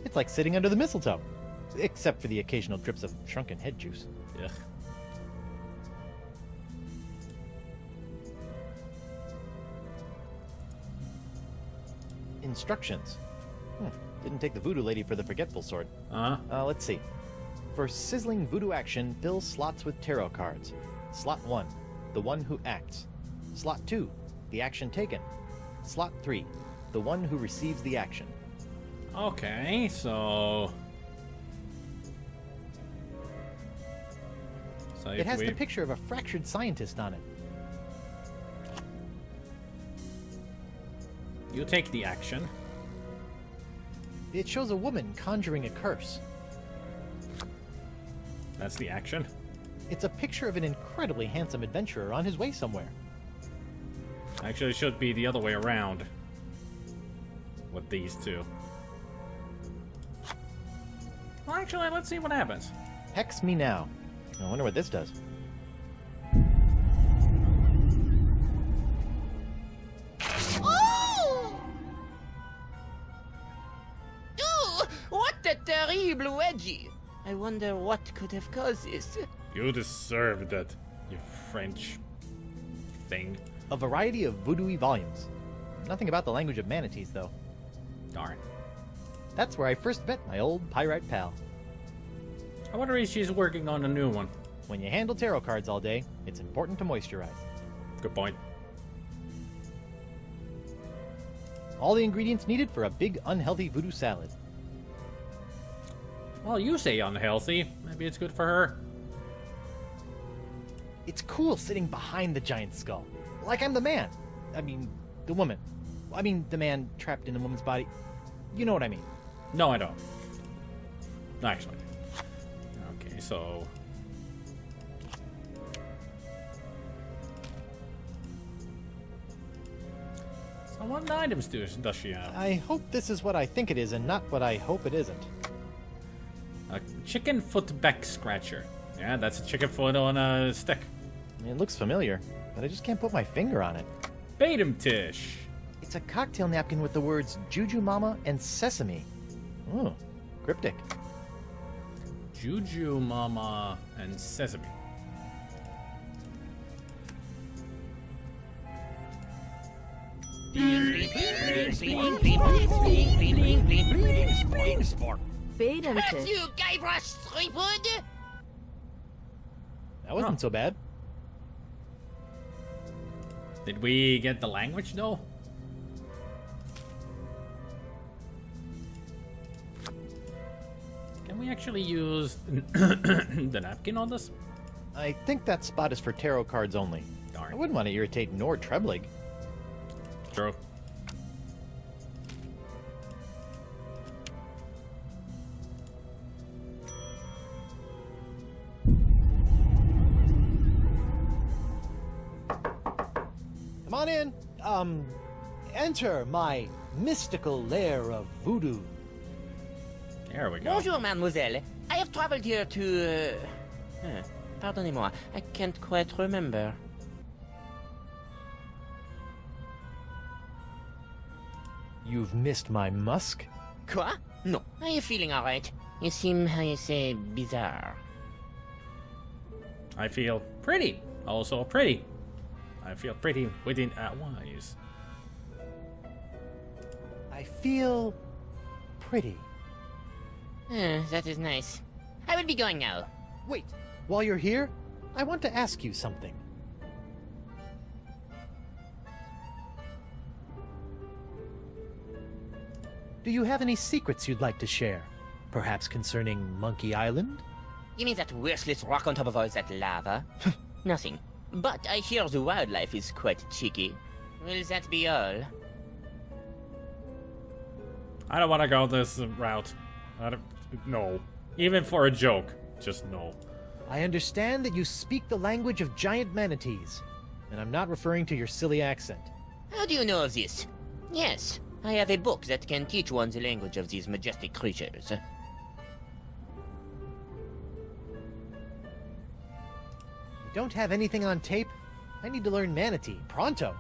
It's like sitting under the mistletoe, except for the occasional drips of shrunken head juice. Ugh. Instructions. Didn't take the voodoo lady for the forgetful sort. Let's see. For sizzling voodoo action, fill slots with tarot cards. Slot 1, the one who acts. Slot 2, the action taken. Slot 3, the one who receives the action. Okay, so... It has the picture of a fractured scientist on it. You take the action. It shows a woman conjuring a curse. That's the action. It's a picture of an incredibly handsome adventurer on his way somewhere. Actually, it should be the other way around. With these two. Well, actually, let's see what happens. Hex me now. I wonder what this does. Oh! Ooh, what a terrible wedgie! I wonder what could have caused this. You deserve that, you French thing. A variety of voodoo-y volumes. Nothing about the language of manatees, though. Darn. That's where I first met my old pyrite pal. I wonder if she's working on a new one. When you handle tarot cards all day, it's important to moisturize. Good point. All the ingredients needed for a big, unhealthy voodoo salad. Well, you say unhealthy. Maybe it's good for her. It's cool sitting behind the giant skull. Like I'm the man. I mean, the woman. I mean, the man trapped in a woman's body. You know what I mean. No, I don't. Actually. Okay, so... So what items does she have? I hope this is what I think it is and not what I hope it isn't. A chicken foot back scratcher. Yeah, that's a chicken foot on a stick. It looks familiar, but I just can't put my finger on it. Baitum tish. It's a cocktail napkin with the words Juju Mama and Sesame. Ooh, cryptic. Juju Mama and Sesame. Baitum Curse you, Guybrush Threepwood! That wasn't so bad. Did we get the language though? Can we actually use the napkin on this? I think that spot is for tarot cards only. Darn. I wouldn't want to irritate Nor Treblig. True. Come on in. Enter my mystical lair of voodoo. There we go. Bonjour, mademoiselle. I have traveled here to... Pardonnez-moi, I can't quite remember. You've missed my musk? Quoi? No. Are you feeling alright? You seem, how you say, bizarre. I feel pretty. Also pretty. I feel pretty within wise. I feel pretty. That is nice. I will be going now. Wait, while you're here, I want to ask you something. Do you have any secrets you'd like to share? Perhaps concerning Monkey Island? You mean that worthless rock on top of all that lava? Nothing. But I hear the wildlife is quite cheeky. Will that be all? I don't want to go this route. No. Even for a joke. Just no. I understand that you speak the language of giant manatees, and I'm not referring to your silly accent. How do you know of this? Yes, I have a book that can teach one the language of these majestic creatures. You don't have anything on tape? I need to learn manatee, pronto.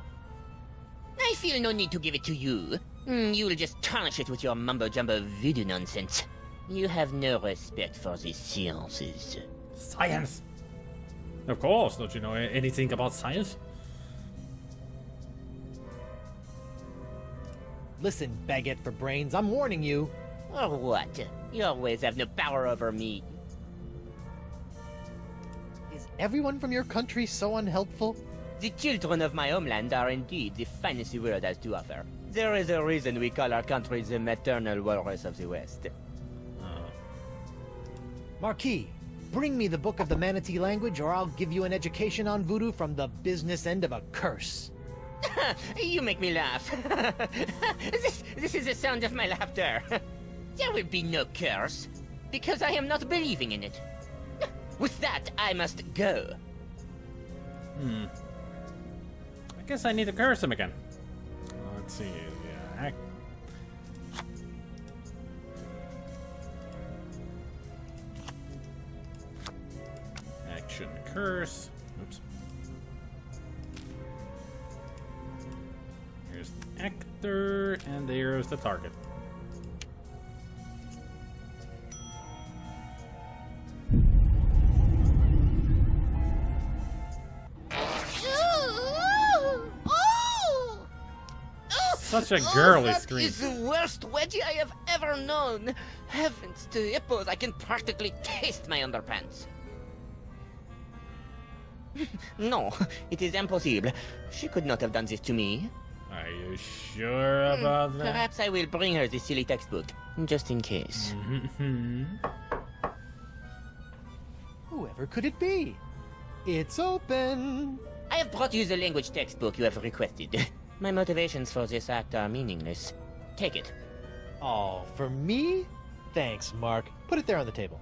I feel no need to give it to you. You will just tarnish it with your mumbo-jumbo voodoo nonsense. You have no respect for the sciences. Science! Of course, don't you know anything about science? Listen, baguette for brains, I'm warning you. Or what? You always have no power over me. Is everyone from your country so unhelpful? The children of my homeland are indeed the finest the world has to offer. There is a reason we call our country the maternal walrus of the West. Marquis, bring me the book of the manatee language or I'll give you an education on voodoo from the business end of a curse. You make me laugh. This is the sound of my laughter. There will be no curse, because I am not believing in it. With that, I must go. I guess I need to curse him again. Let's see. Yeah. Action curse. Oops. Here's the actor, and there's the target. Such a girly scream. That is the worst wedgie I have ever known. Heavens to hippos, I can practically taste my underpants. No, it is impossible. She could not have done this to me. Are you sure about that? Perhaps I will bring her the silly textbook, just in case. Whoever could it be? It's open. I have brought you the language textbook you have requested. My motivations for this act are meaningless. Take it. Oh, for me? Thanks, Mark. Put it there on the table.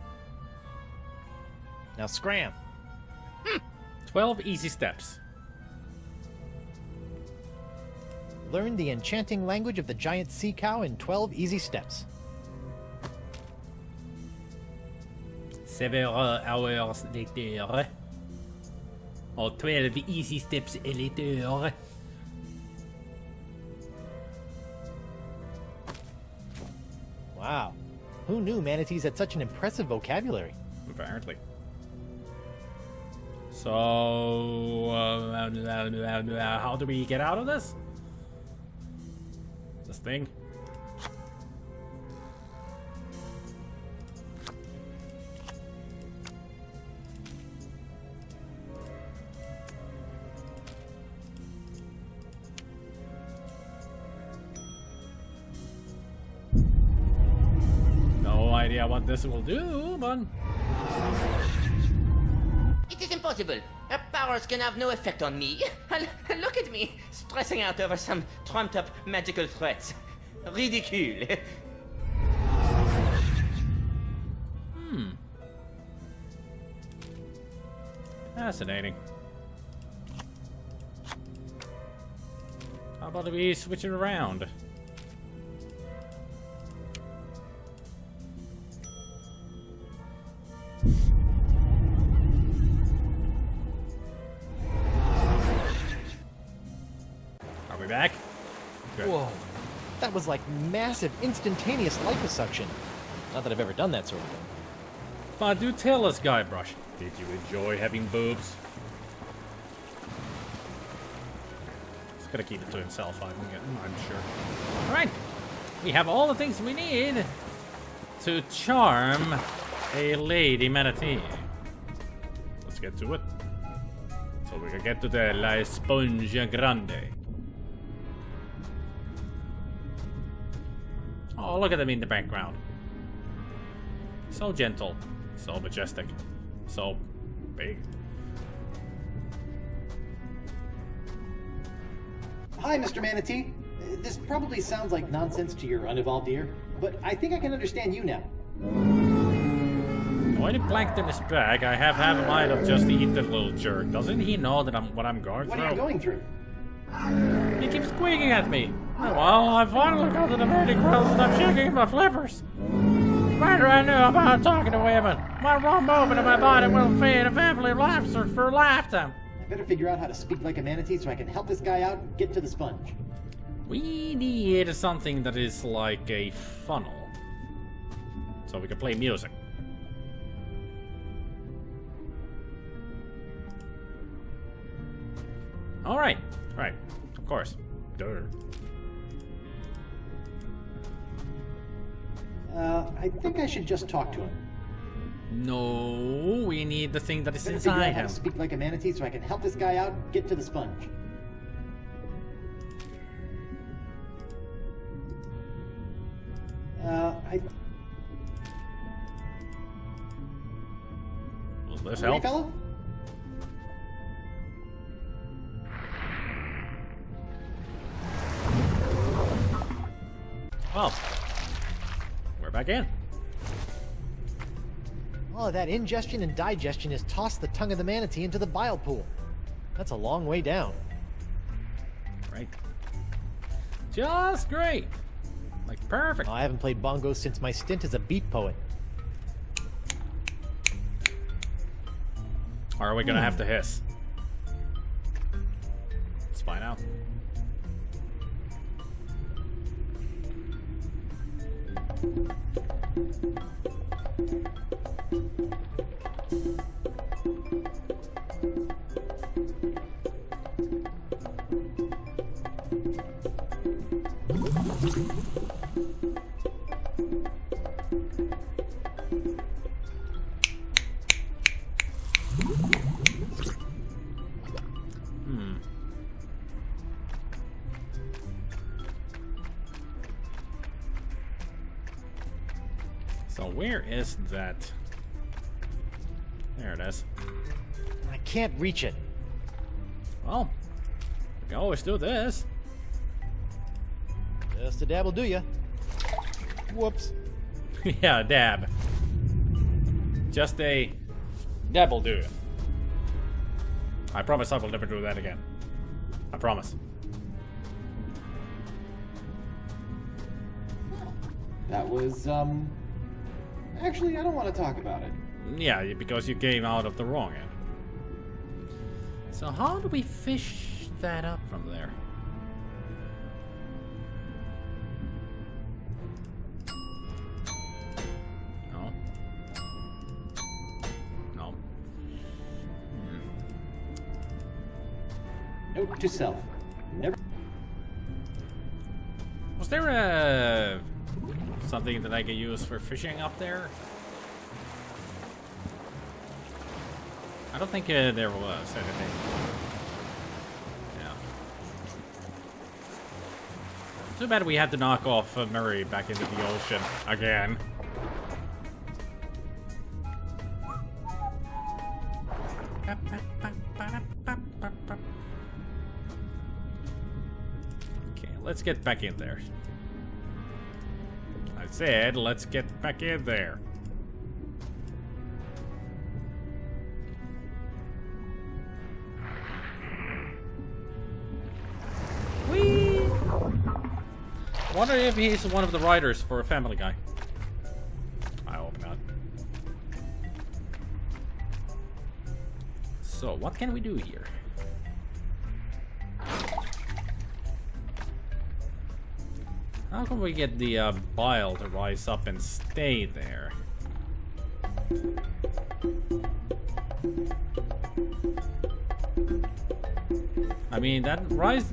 Now scram. 12 easy steps. Learn the enchanting language of the giant sea cow in 12 easy steps. Several hours later. Or 12 easy steps later. Wow. Who knew manatees had such an impressive vocabulary? Apparently. So, how do we get out of this? This thing? No idea what this will do, but... It is impossible. Her powers can have no effect on me. Look at me, stressing out over some trumped-up magical threats. Ridicule. Fascinating. How about we switch it around? Are we back? Good. Whoa. That was like massive, instantaneous liposuction. Not that I've ever done that sort of thing. But do tell us, Guybrush, did you enjoy having boobs? He's gonna keep it to himself, I'm sure. Alright, we have all the things we need to charm a lady manatee. Let's get to it. So we can get to the La Esponja Grande. Oh, look at them in the background. So gentle, so majestic, so big. Hi, Mr. Manatee. This probably sounds like nonsense to your unevolved ear, but I think I can understand you now. When he plankton is back, I have half a mind of just eat that little jerk. Doesn't he know that what I'm going through? What are you going through? He keeps squeaking at me. Well, I finally got to the verdict grills and I'm shaking my flippers. What do I know about talking to women? My wrong movement of my body will feed a family of lobsters for a lifetime. I better figure out how to speak like a manatee so I can help this guy out and get to the sponge. We need something that is like a funnel. So we can play music. Alright, right, of course. Duh. I think I should just talk to him. No, we need the thing that is Better figure inside out how him. to speak like a manatee so I can help this guy out and get to the sponge. Will this Hey, help? fellow? Well, we're back in. All of that ingestion and digestion has tossed the tongue of the manatee into the bile pool. That's a long way down. Right. Just great. Like perfect. I haven't played bongos since my stint as a beat poet. Or are we gonna have to hiss? Let's find out. So where is that? There it is. I can't reach it. Well, we can always do this. Just a dab will do ya. Whoops. Yeah, dab. Just a dab will do. I promise I will never do that again. I promise. That was, actually, I don't want to talk about it. Yeah, because you came out of the wrong end. So how do we fish that up from there? No. No. Note to self. Never. Was there a something that I could use for fishing up there? I don't think there was anything. Yeah. Too bad we had to knock off Murray back into the ocean again. Okay, let's get back in there. I said, let's get back in there. I wonder if he's one of the writers for Family Guy. I hope not. So, what can we do here? How can we get the bile to rise up and stay there? I mean, that rises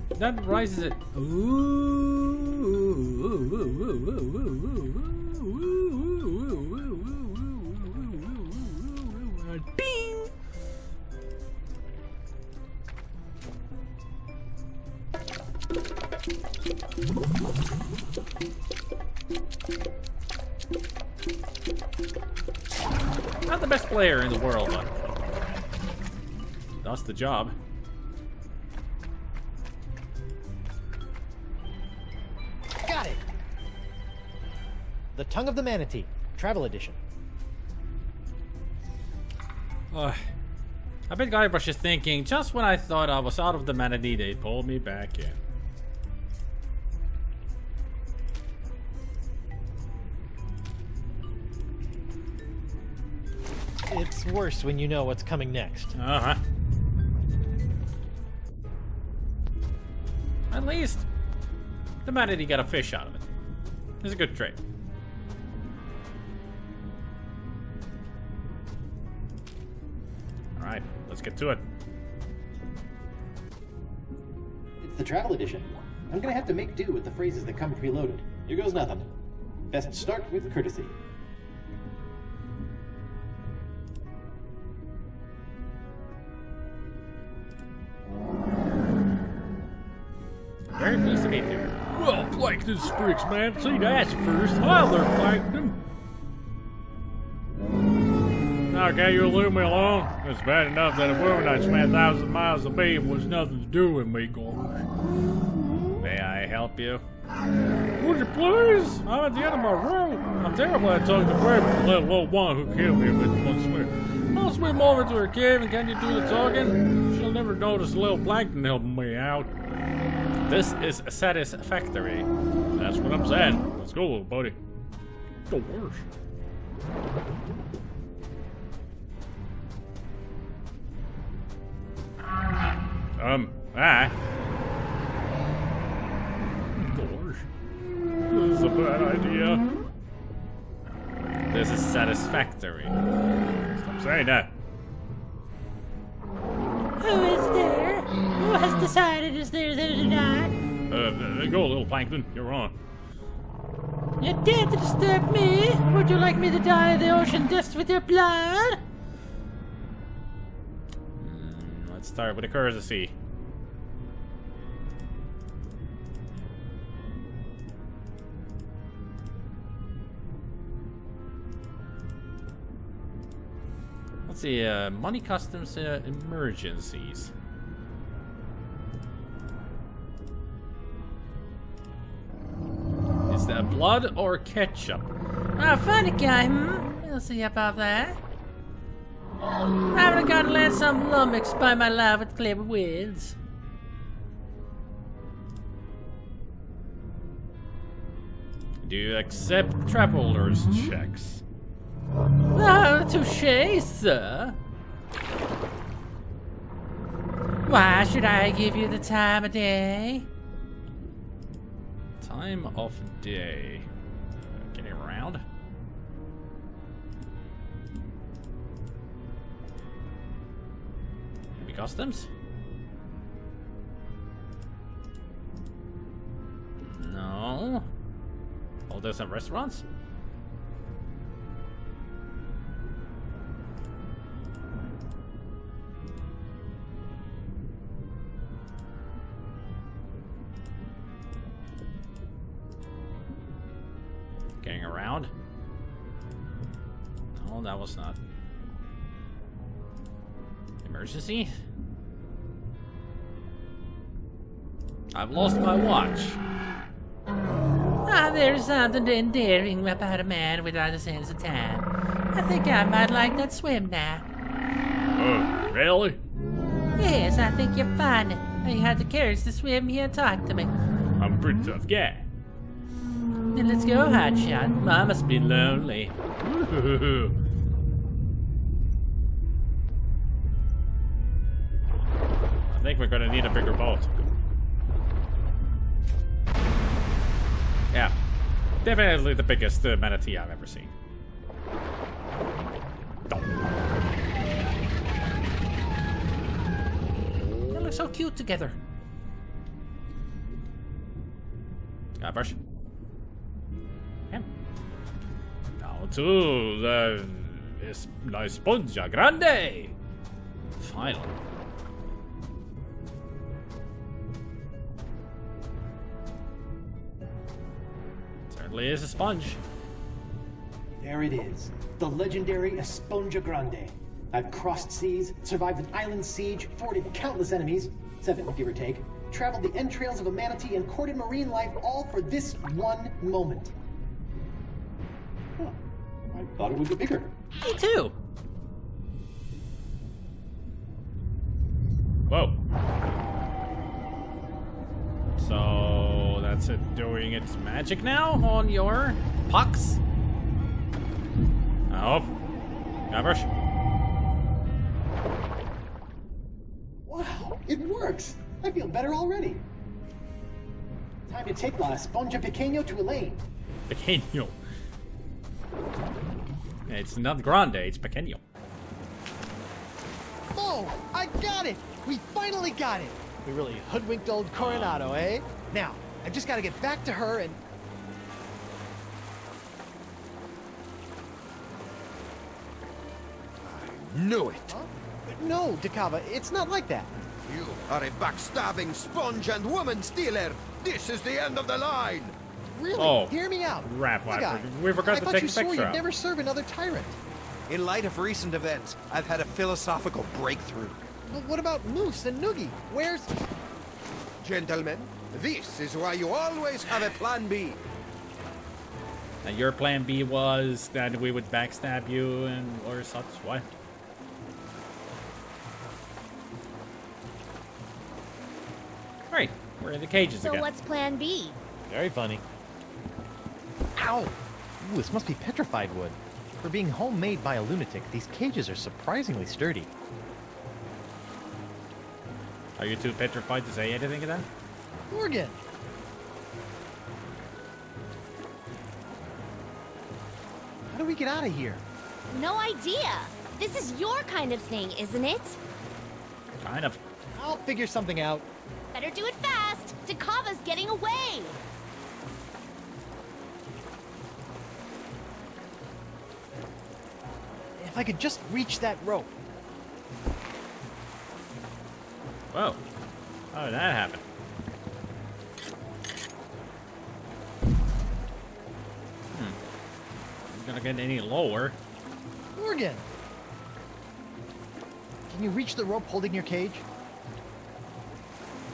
it. Ding! Not the best player in the world, but does the job. Got it! The Tongue of the Manatee, Travel Edition. I bet Guybrush is thinking, just when I thought I was out of the manatee, they pulled me back in. It's worse when you know what's coming next. Uh-huh. At least, the manatee got a fish out of it. It's a good trade. Alright, let's get to it. It's the travel edition. I'm gonna have to make do with the phrases that come preloaded. Here goes nothing. Best start with courtesy. Very pleased to meet you. Well, Plankton Spricks, man. See, that's first. Hi there, Plankton. Now, can you leave me alone? It's bad enough that a woman I spent 1,000 miles to be was nothing to do with me, Gorge. May I help you? Would you please? I'm at the end of my rope. I'm terrible at talking to birds, let alone one who killed me with one swim. I'll swim over to her cave and can you do the talking? She'll never notice little Plankton helping me out. This is satisfactory. That's what I'm saying. Let's go, little buddy. The worst. Gosh. This is a bad idea. This is satisfactory. Stop saying that. Who is there? Who has decided is there or not? Go, little Plankton. You're on. You dare to disturb me? Would you like me to dye the ocean dust with your blood? Let's start with a courtesy. Let's see, money customs emergencies. Is that blood or ketchup? Ah, funny guy, We'll see about that. I haven't got to let some lummox by my life with clever words. Do you accept travelers' checks? Oh, touche, sir. Why should I give you the time of day? Time of day. Getting around. Maybe customs? No. Hotels and restaurants? Getting around? No, that was not. Emergency? I've lost my watch. Ah, there's something endearing about a man without a sense of time. I think I might like that swim now. Oh, really? Yes, I think you're fun. You had the courage to swim here and talk to me. I'm a pretty tough guy. Then let's go, hotshot. Mom must be lonely. I think we're gonna need a bigger boat. Yeah, definitely the biggest manatee I've ever seen. They look so cute together. Brush. Yeah. Now to the La Esponja Grande. Finally. Certainly is a sponge. There it is. The legendary Esponja Grande. I've crossed seas, survived an island siege, thwarted countless enemies, 7 give or take, traveled the entrails of a manatee, and courted marine life, all for this one moment. Huh. I thought it would be bigger. Me too. Whoa. So that's it doing its magic now on your pucks? I hope. Brush. Wow, it works! I feel better already. Time to take La Esponja Pequeño to Elaine. Pequeño. It's not grande, it's pequeño. Oh, I got it! We finally got it! We really hoodwinked old Coronado, eh? Now, I just gotta get back to her and... Knew it! Huh? No, Dakava, it's not like that. You are a backstabbing sponge and woman stealer! This is the end of the line! Really? Oh, Hear me out. Crap, Look, guy, we forgot to I thought take you a swore picture you'd out. never serve another tyrant. In light of recent events, I've had a philosophical breakthrough. But what about Moose and Noogie? Where's... Gentlemen, this is why you always have a plan B. And your plan B was that we would backstab you and or such, what? Right, we're in the cages So again. what's plan B? Very funny. Ow! Ooh, this must be petrified wood. For being homemade by a lunatic, these cages are surprisingly sturdy. Are you too petrified to say anything then? Morgan! How do we get out of here? No idea. This is your kind of thing, isn't it? Kind of. I'll figure something out. Better do it fast. Dakava's getting away. If I could just reach that rope. Whoa. How did that happen? Not gonna get any lower. Morgan! Can you reach the rope holding your cage?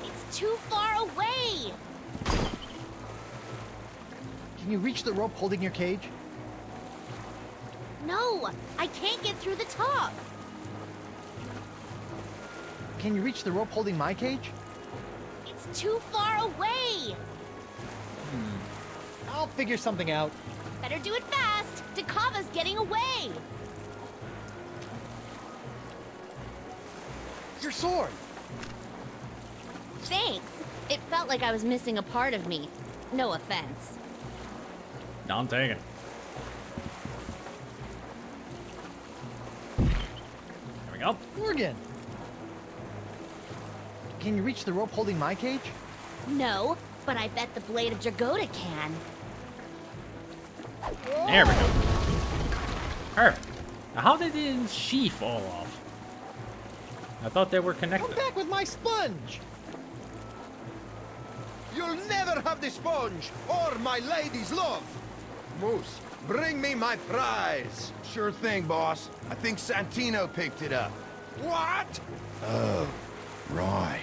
It's too far away. Can you reach the rope holding your cage? No, I can't get through the top. Can you reach the rope holding my cage? It's too far away. I'll I'll figure something out. Better do it fast. Dakava's getting away. Your sword. Thanks. It felt like I was missing a part of me. No offense. Don't take it. There we go. Morgan. Can you reach the rope holding my cage? No, but I bet the blade of Dragoda can. There we go. Perfect. Now, how did the sheath fall off? I thought they were connected. Come back with my sponge. You'll never have the sponge or my lady's love. Moose, bring me my prize. Sure thing, boss. I think Santino picked it up. What? Oh, right.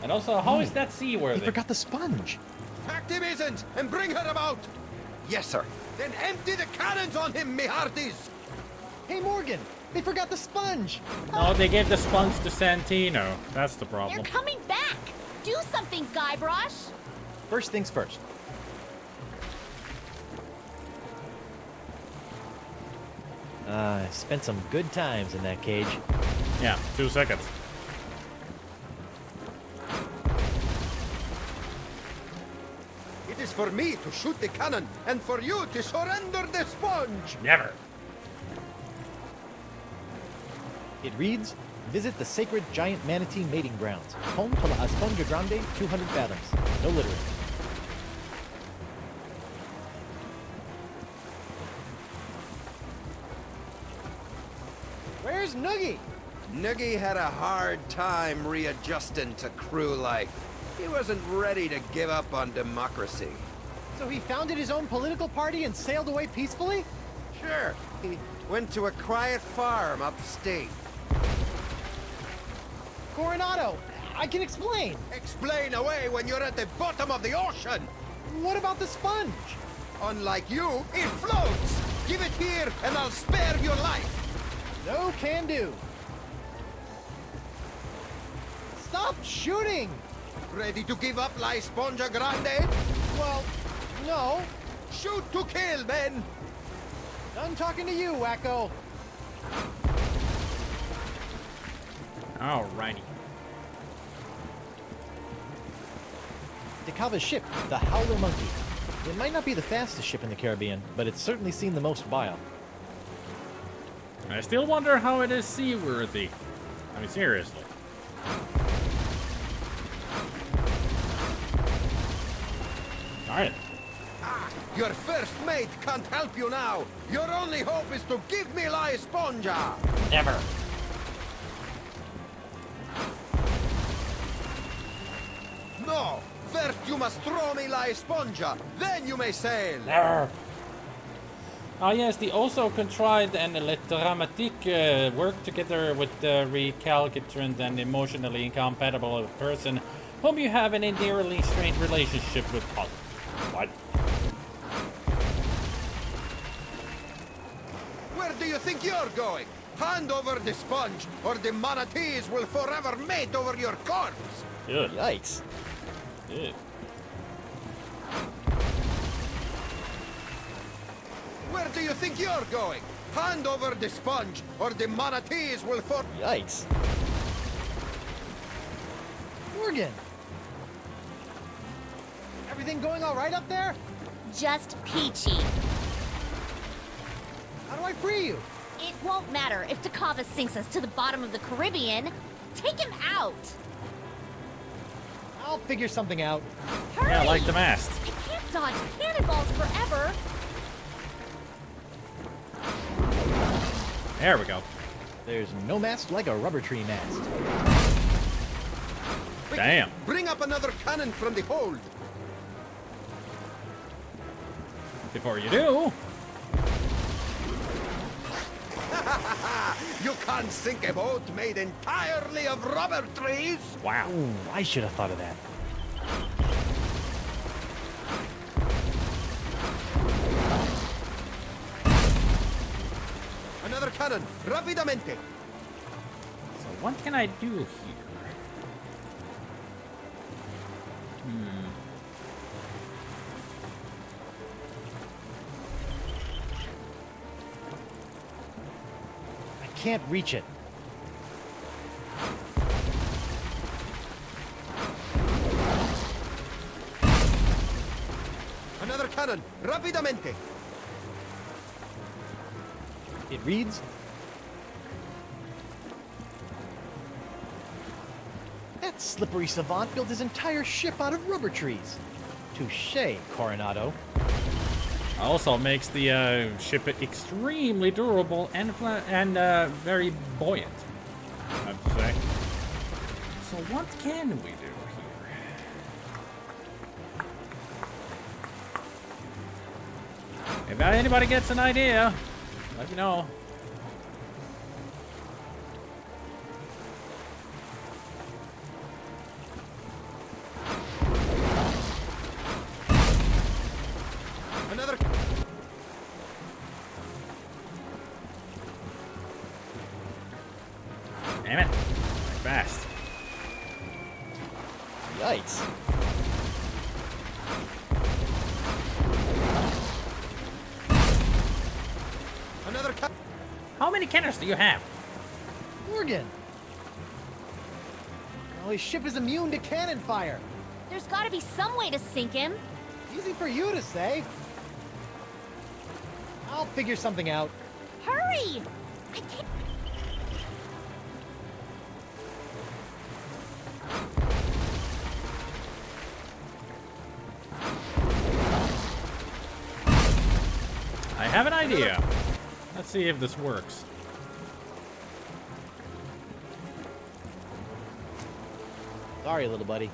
And also, how is that He seaworthy? forgot the sponge. Pack the misons and bring her about. Yes, sir. Then empty the cannons on him, me hearties. Hey, Morgan. They forgot the sponge. No, they gave the sponge to Santino. That's the problem. They're coming back. Do something, Guybrush. First things first. I spent some good times in that cage. Yeah, 2 seconds. It is for me to shoot the cannon and for you to surrender the sponge. Never. It reads, visit the sacred giant manatee mating grounds, home to La Esponja Grande, 200 fathoms. No littering. Where's Noogie? Noogie had a hard time readjusting to crew life. He wasn't ready to give up on democracy. So he founded his own political party and sailed away peacefully? Sure, he went to a quiet farm upstate. Coronado, I can explain. Explain away when you're at the bottom of the ocean. What about the sponge? Unlike you, it floats. Give it here and I'll spare your life. No can do. Stop shooting! Ready to give up La Esponja Grande? Well, no. Shoot to kill, men. I'm talking to you, wacko. Alrighty. Dakava's ship, the Howler Monkey. It might not be the fastest ship in the Caribbean, but it's certainly seen the most bile. I still wonder how it is seaworthy. I mean, seriously. Alright. Your first mate can't help you now. Your only hope is to give me La Esponja. Never. No. First you must throw me La Esponja. Then you may sail. Never. Ah yes, the also contrived and dramatique work together with the recalcitrant and emotionally incompatible person whom you have an endearingly strained relationship with. Oh, what? Where do you think you're going? Hand over the sponge, or the manatees will forever mate over your corpse. Good. Yikes. Good. Where do you think you're going? Hand over the sponge, or the manatees will Yikes. Morgan! Everything going all right up there? Just peachy. How do I free you? It won't matter if Dakava sinks us to the bottom of the Caribbean. Take him out. I'll figure something out. Hurry! Yeah, like the mast. I can't dodge cannonballs forever. There we go. There's no mast like a rubber tree mast. Damn. Bring up another cannon from the hold. Before you do, You can't sink a boat made entirely of rubber trees. wow. Ooh, I should have thought of that. Another cannon, rapidamente. So what can I do here? can't reach it. Another cannon! Rapidamente! It reads... That slippery savant built his entire ship out of rubber trees. Touché, Coronado. Also makes the ship extremely durable and very buoyant, I have to say. So what can we do here? If anybody gets an idea, let me know. Another... Damn it. Fast. Yikes. Another cannon! How many cannons do you have? Morgan! Well, his ship is immune to cannon fire. There's gotta be some way to sink him. Easy for you to say. I'll figure something out. Hurry! I can't... I have an idea. Let's see if this works. Sorry, little buddy.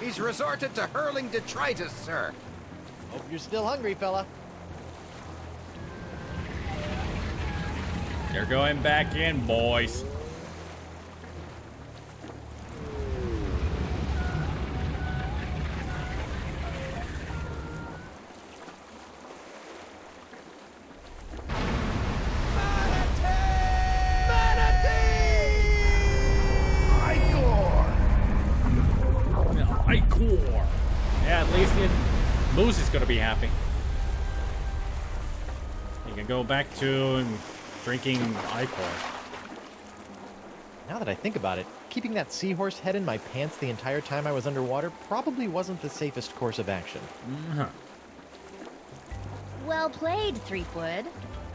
He's resorted to hurling detritus, sir. Hope you're still hungry, fella. You're going back in, boys. Icor. Yeah, at least Moose is gonna be happy. You can go back to drinking Icor. Now that I think about it, keeping that seahorse head in my pants the entire time I was underwater probably wasn't the safest course of action. Well played, Threepwood.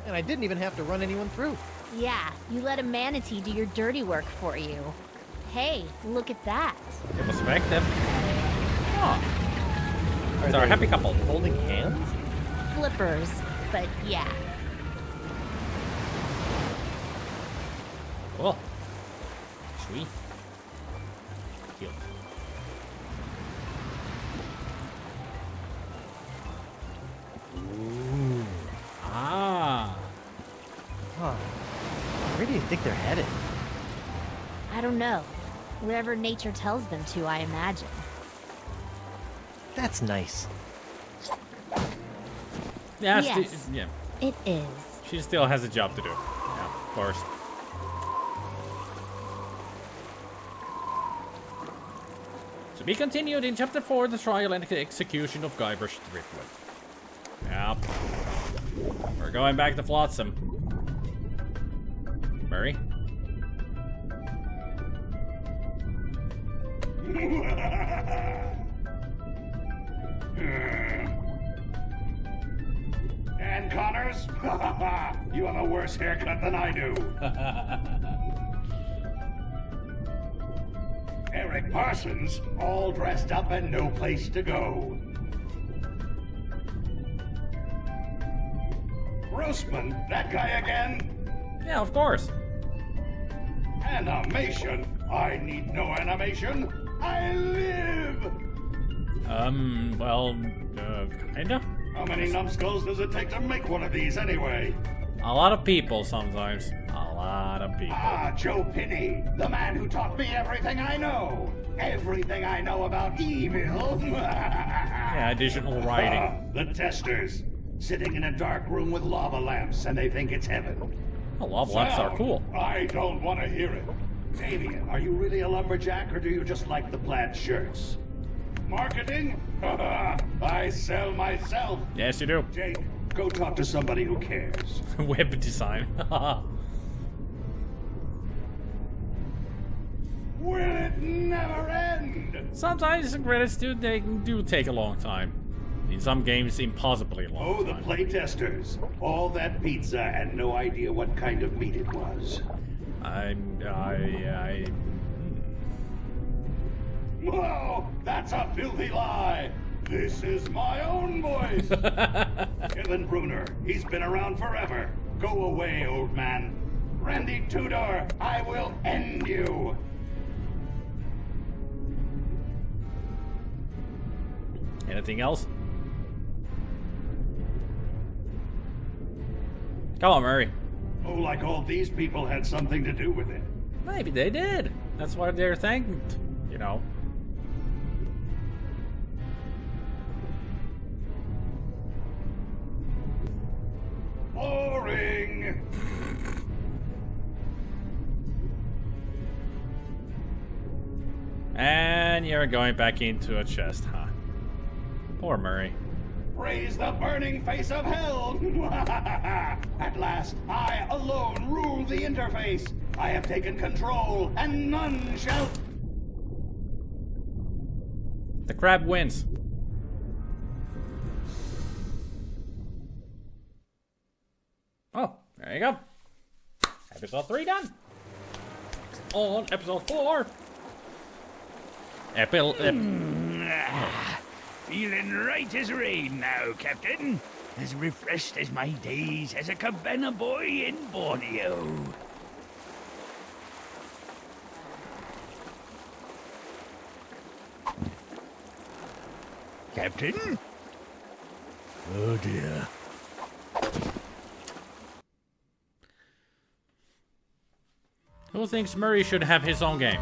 And I didn't even have to run anyone through. Yeah, you let a manatee do your dirty work for you. Hey, look at that. It was effective. Oh. Are It's our they happy couple. holding hands? Flippers, but yeah. Cool. Sweet. Cute. Ooh. Ah. Huh. Where do you think they're headed? I don't know. Wherever nature tells them to, I imagine. That's nice. Yeah, Yes. yeah. It is. She still has a job to do. Yeah, of course. To be continued in Chapter 4, the trial and execution of Guybrush Threepwood. Yep. We're going back to Flotsam. Murray? And Connors? You have a worse haircut than I do. Eric Parsons, all dressed up and no place to go. Grossman, that guy again? Yeah, of course. Animation? I need no animation. I live! Well, kinda? How many numbskulls does it take to make one of these anyway? A lot of people sometimes. A lot of people. Ah, Joe Pinney, the man who taught me everything I know. Everything I know about evil. Yeah, additional writing. The testers, sitting in a dark room with lava lamps, and they think it's heaven. Oh, lava lamps are cool. I don't want to hear it. Fabian, are you really a lumberjack or do you just like the plaid shirts? Marketing? I sell myself. Yes, you do. Jake, go talk to somebody who cares. Web design. Will it never end? Sometimes the credits do take a long time. In some games, impossibly long. Oh, the playtesters. All that pizza and no idea what kind of meat it was. Whoa, that's a filthy lie. This is my own voice. Kevin Bruner, he's been around forever. Go away, old man. Randy Tudor, I will end you. Anything else? Come on, Murray. Oh, like all these people had something to do with it. Maybe they did. That's why they're thanked, you know. Boring. And you're going back into a chest, huh? Poor Murray. Raise the burning face of hell! At last, I alone rule the interface. I have taken control, and none shall... The crab wins. Oh, there you go. Episode 3 done. On episode 4. Feeling right as rain now, Captain. As refreshed as my days as a cabana boy in Borneo. Captain? Oh dear. Who thinks Murray should have his own game?